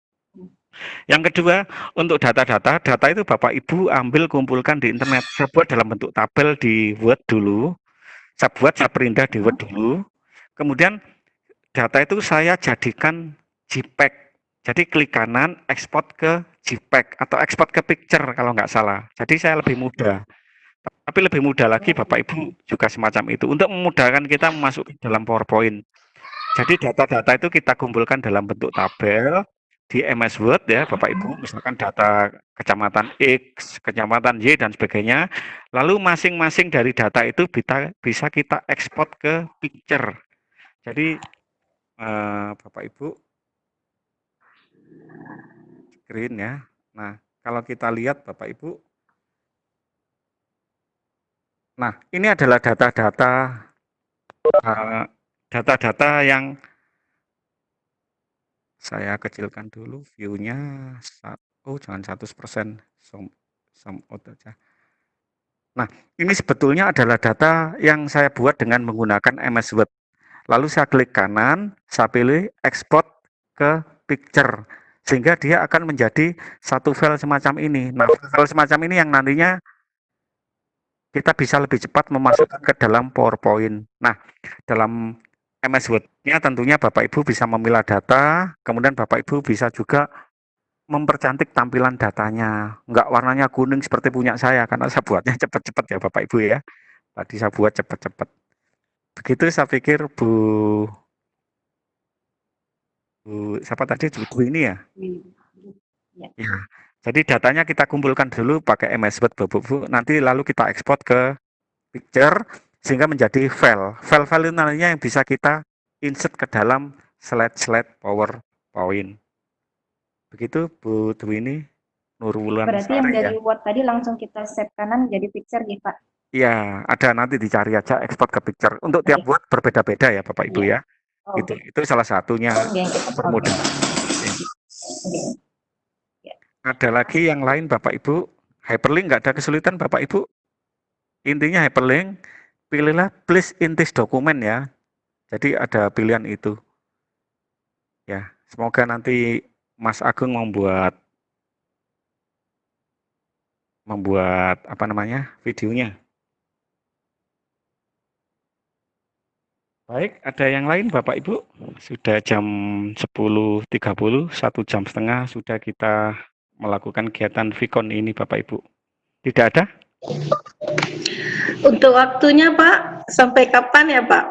Yang kedua, untuk data-data, data itu Bapak Ibu ambil kumpulkan di internet. Saya buat dalam bentuk tabel di Word dulu. Saya perindah di Word dulu. Kemudian data itu saya jadikan JPEG. Jadi klik kanan, ekspor ke JPEG atau ekspor ke picture kalau nggak salah. Jadi saya lebih mudah. Tapi lebih mudah lagi Bapak Ibu juga semacam itu. Untuk memudahkan kita memasukkan dalam PowerPoint. Jadi data-data itu kita kumpulkan dalam bentuk tabel di MS Word ya Bapak Ibu, misalkan data kecamatan X, kecamatan Y dan sebagainya. Lalu masing-masing dari data itu bisa kita ekspor ke picture. Jadi Bapak Ibu screen ya. Nah, kalau kita lihat Bapak Ibu, nah ini adalah data-data yang saya kecilkan dulu view-nya. Oh, jangan 100%, zoom out aja. Nah, ini sebetulnya adalah data yang saya buat dengan menggunakan MS Word. Lalu saya klik kanan, saya pilih export ke picture. Sehingga dia akan menjadi satu file semacam ini. Nah, file semacam ini yang nantinya kita bisa lebih cepat memasukkan ke dalam PowerPoint. Nah, dalam MS Word-nya tentunya Bapak Ibu bisa memilah data, kemudian Bapak Ibu bisa juga mempercantik tampilan datanya. Enggak warnanya kuning seperti punya saya, karena saya buatnya cepat-cepat ya Bapak Ibu ya. Tadi saya buat cepat-cepat. Begitu saya pikir Bu siapa tadi? Bu ini ya? Ya. Jadi datanya kita kumpulkan dulu pakai MS Word Bapak Ibu, nanti lalu kita ekspor ke picture sehingga menjadi file. File-file itu nantinya yang bisa kita insert ke dalam slide-slide PowerPoint. Begitu Bu Dwini Nurwulan. Berarti yang dari Word tadi langsung kita save kanan jadi picture gitu Pak? Iya, ada nanti dicari aja ekspor ke picture. Untuk tiap Word berbeda-beda ya Bapak Ibu ya. Itu salah satunya permudah. Ada lagi yang lain Bapak Ibu, hyperlink nggak ada kesulitan Bapak Ibu. Intinya hyperlink, pilihlah please in this document ya. Jadi ada pilihan itu. Ya, semoga nanti Mas Agung membuat apa namanya? Videonya. Baik, ada yang lain Bapak Ibu? Sudah jam 10.30, 1 jam setengah sudah kita melakukan kegiatan Vicon ini Bapak Ibu. Tidak ada? Untuk waktunya Pak, sampai kapan ya Pak?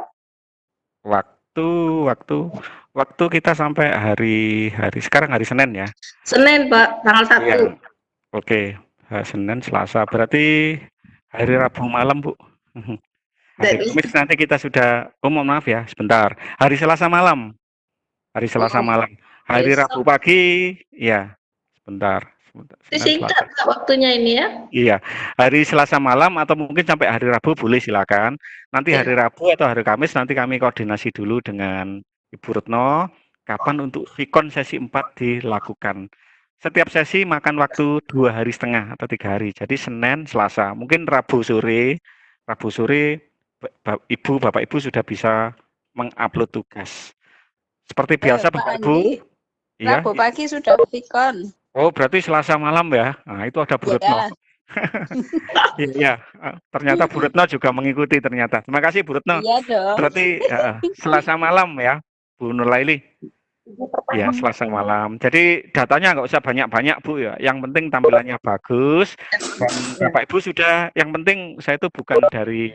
Waktu kita sampai hari sekarang hari Senin ya. Senin Pak, tanggal 1. Ya. Oke, Senin, Selasa, berarti hari Rabu malam Bu. Hari Kamis nanti kita sudah, mohon maaf ya, sebentar. Hari Selasa malam. Hari Rabu pagi, ya, sebentar. Singkat waktunya ini ya? Iya, hari Selasa malam atau mungkin sampai hari Rabu boleh silakan. Nanti hari Rabu atau hari Kamis nanti kami koordinasi dulu dengan Ibu Retno kapan untuk Vicon sesi 4 dilakukan. Setiap sesi makan waktu 2 hari setengah atau 3 hari. Jadi Senin, Selasa, mungkin Rabu sore Ibu, Bapak Ibu sudah bisa mengupload tugas. Seperti biasa Bapak Ibu. Rabu pagi sudah Vicon. Oh, berarti Selasa malam ya. Nah, itu ada Bu Retno. Iya, ternyata Bu Retno juga mengikuti ternyata. Terima kasih Bu Retno. Iya dong. Berarti Selasa malam ya. Bu Nurlaili? Ya, Selasa malam. Jadi datanya nggak usah banyak-banyak Bu ya. Yang penting tampilannya bagus dan Bapak Ibu sudah. Yang penting saya itu bukan dari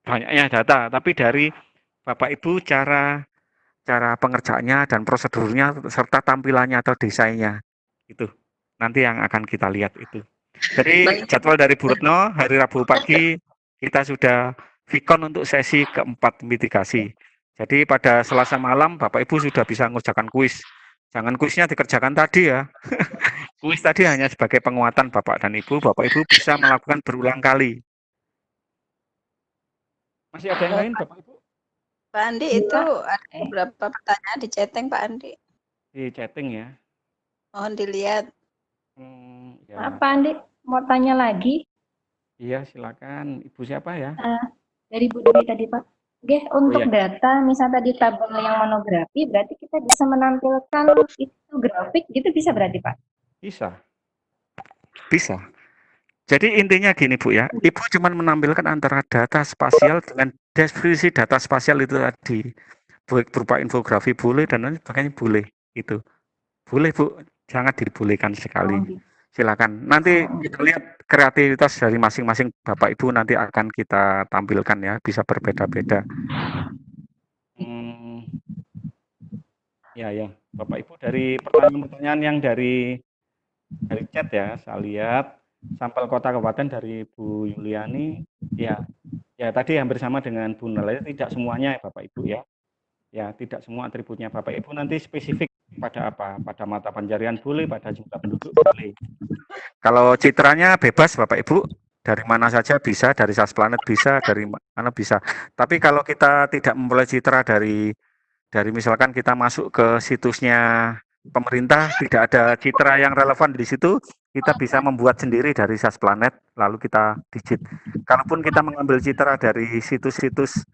banyaknya data, tapi dari Bapak Ibu cara pengerjaannya dan prosedurnya serta tampilannya atau desainnya itu nanti yang akan kita lihat itu. Jadi jadwal dari Bu Retno hari Rabu pagi kita sudah Vicon untuk sesi keempat mitigasi. Jadi pada Selasa malam Bapak Ibu sudah bisa mengerjakan kuis. Jangan kuisnya dikerjakan tadi ya. Kuis tadi hanya sebagai penguatan Bapak dan Ibu. Bapak Ibu bisa melakukan berulang kali. Masih ada yang lain Bapak Ibu? Pak Andi itu ada beberapa pertanyaan di chatting Pak Andi. Di chatting ya. Mohon dilihat. Ya. Maaf Pak Andi, mau tanya lagi. Iya, silakan. Ibu siapa ya? Dari Bu Dewi tadi Pak. Oke, untuk data, misalnya tadi tabel yang monografi, berarti kita bisa menampilkan itu grafik, gitu bisa berarti Pak? Bisa. Bisa. Jadi intinya gini Bu ya, Ibu cuma menampilkan antara data spasial dengan deskripsi data spasial itu tadi. Berupa infografi boleh dan lain sebagainya boleh. Itu. Boleh Bu, sangat dibolehkan sekali. Silakan. Nanti kita lihat kreativitas dari masing-masing Bapak Ibu nanti akan kita tampilkan ya, bisa berbeda-beda. Ya, Bapak Ibu dari pertanyaan-pertanyaan yang dari chat ya, saya lihat sampel kota kabupaten dari Bu Yuliani, ya tadi hampir sama dengan Bu Nurlaili, tidak semuanya ya Bapak Ibu ya. Ya, tidak semua atributnya Bapak Ibu nanti spesifik pada apa? Pada mata pencarian boleh, pada jumlah penduduk boleh. Kalau citranya bebas Bapak Ibu, dari mana saja bisa, dari SAS Planet bisa, dari mana bisa. Tapi kalau kita tidak memperoleh citra dari misalkan kita masuk ke situsnya pemerintah, tidak ada citra yang relevan di situ, kita bisa membuat sendiri dari SAS Planet, lalu kita digit. Kalaupun kita mengambil citra dari situs-situs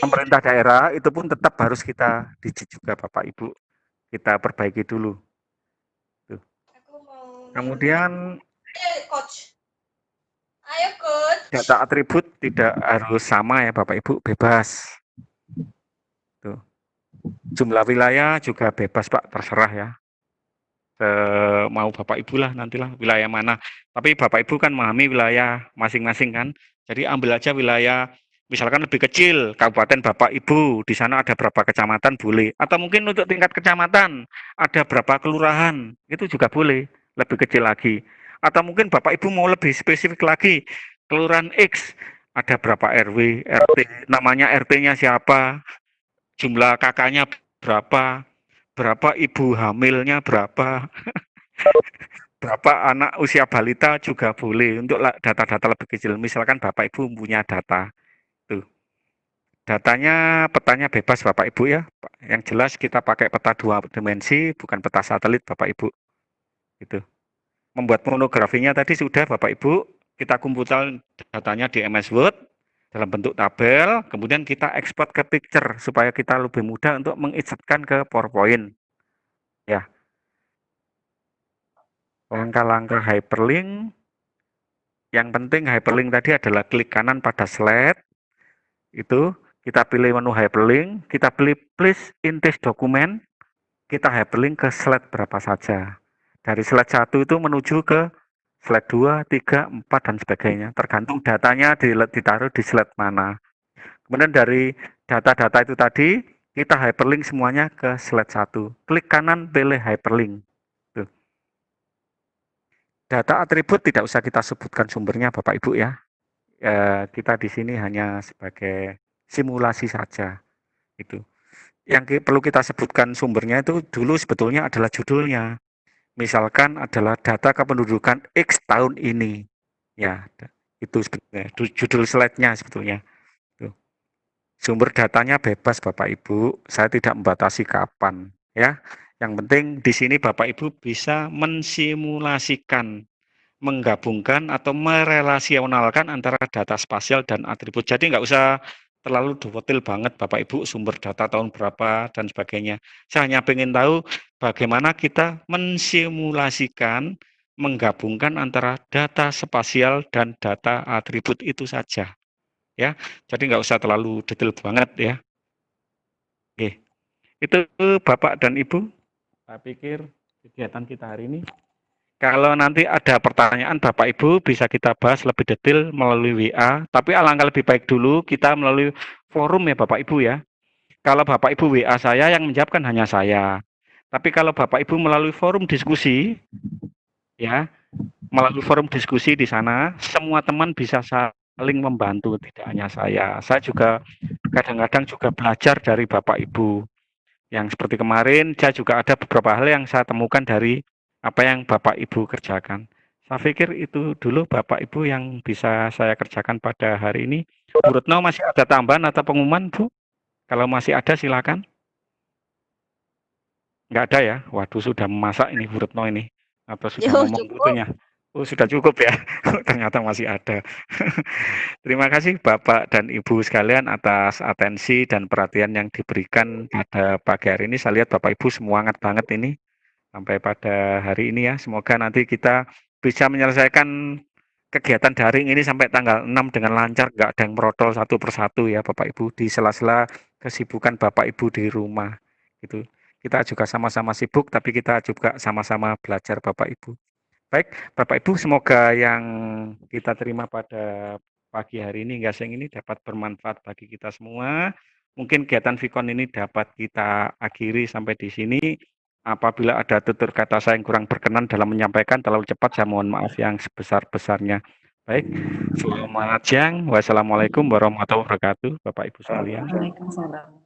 pemerintah daerah, itu pun tetap harus kita digit juga Bapak Ibu. Kita perbaiki dulu. Tuh. Kemudian data atribut tidak harus sama ya Bapak Ibu, bebas. Tuh. Jumlah wilayah juga bebas Pak, terserah ya. Mau Bapak Ibu lah nantilah wilayah mana. Tapi Bapak Ibu kan memahami wilayah masing-masing kan. Jadi ambil aja wilayah misalkan lebih kecil, kabupaten Bapak Ibu, di sana ada berapa kecamatan boleh. Atau mungkin untuk tingkat kecamatan ada berapa kelurahan, itu juga boleh, lebih kecil lagi. Atau mungkin Bapak Ibu mau lebih spesifik lagi, kelurahan X ada berapa RW, RT, namanya RT-nya siapa, jumlah kakaknya berapa ibu hamilnya berapa, berapa anak usia balita juga boleh untuk data-data lebih kecil. Misalkan Bapak Ibu punya data, tuh. Datanya, petanya bebas Bapak Ibu ya. Yang jelas kita pakai peta 2 dimensi, bukan peta satelit Bapak Ibu. Gitu. Membuat monografinya tadi sudah Bapak Ibu, kita kumpulkan datanya di MS Word, dalam bentuk tabel, kemudian kita ekspor ke picture supaya kita lebih mudah untuk menginsertkan ke PowerPoint. Ya. Langkah-langkah hyperlink. Yang penting hyperlink tadi adalah klik kanan pada slide. Itu kita pilih menu hyperlink, kita pilih please in this document, kita hyperlink ke slide berapa saja. Dari slide 1 itu menuju ke slide 2, 3, 4 dan sebagainya. Tergantung datanya ditaruh di slide mana. Kemudian dari data-data itu tadi, kita hyperlink semuanya ke slide 1. Klik kanan, pilih hyperlink. Tuh. Data atribut tidak usah kita sebutkan sumbernya Bapak Ibu ya. Kita di sini hanya sebagai simulasi saja. Itu. Yang perlu kita sebutkan sumbernya itu dulu sebetulnya adalah judulnya. Misalkan adalah data kependudukan X tahun ini. Ya, itu sebetulnya judul slide-nya sebetulnya. Sumber datanya bebas Bapak Ibu, saya tidak membatasi kapan ya. Yang penting di sini Bapak Ibu bisa mensimulasikan, menggabungkan atau merelasionalkan antara data spasial dan atribut. Jadi nggak usah terlalu detail banget Bapak Ibu sumber data tahun berapa dan sebagainya. Saya hanya ingin tahu bagaimana kita mensimulasikan, menggabungkan antara data spasial dan data atribut itu saja. Ya, jadi nggak usah terlalu detail banget ya. Oke. Itu Bapak dan Ibu, saya pikir kegiatan kita hari ini. Kalau nanti ada pertanyaan Bapak Ibu bisa kita bahas lebih detail melalui WA, tapi alangkah lebih baik dulu kita melalui forum ya Bapak Ibu ya. Kalau Bapak Ibu WA saya yang menjawab kan hanya saya. Tapi kalau Bapak Ibu melalui forum diskusi ya, melalui forum diskusi di sana semua teman bisa saling membantu, tidak hanya saya. Saya juga kadang-kadang juga belajar dari Bapak Ibu. Yang seperti kemarin saya juga ada beberapa hal yang saya temukan dari apa yang Bapak Ibu kerjakan. Saya pikir itu dulu Bapak Ibu yang bisa saya kerjakan pada hari ini. Bu Retno masih ada tambahan atau pengumuman, Bu? Kalau masih ada silakan. Nggak ada ya? Waduh, sudah memasak ini Bu Retno ini. Atau sudah Yo, ngomong cukup. butuhnya. Oh, sudah cukup ya. Ternyata masih ada. Terima kasih Bapak dan Ibu sekalian atas atensi dan perhatian yang diberikan pada pagi hari ini. Saya lihat Bapak Ibu semangat banget ini sampai pada hari ini ya. Semoga nanti kita bisa menyelesaikan kegiatan daring ini sampai tanggal 6 dengan lancar, nggak ada yang merotol satu persatu ya Bapak Ibu di sela-sela kesibukan Bapak Ibu di rumah. Gitu. Kita juga sama-sama sibuk, tapi kita juga sama-sama belajar Bapak Ibu. Baik, Bapak Ibu, semoga yang kita terima pada pagi hari ini, gasing ini dapat bermanfaat bagi kita semua. Mungkin kegiatan Vicon ini dapat kita akhiri sampai di sini. Apabila ada tutur kata saya yang kurang berkenan dalam menyampaikan terlalu cepat, saya mohon maaf yang sebesar-besarnya. Baik, selamat siang. Wassalamualaikum warahmatullahi wabarakatuh, Bapak Ibu sekalian. Waalaikumsalam.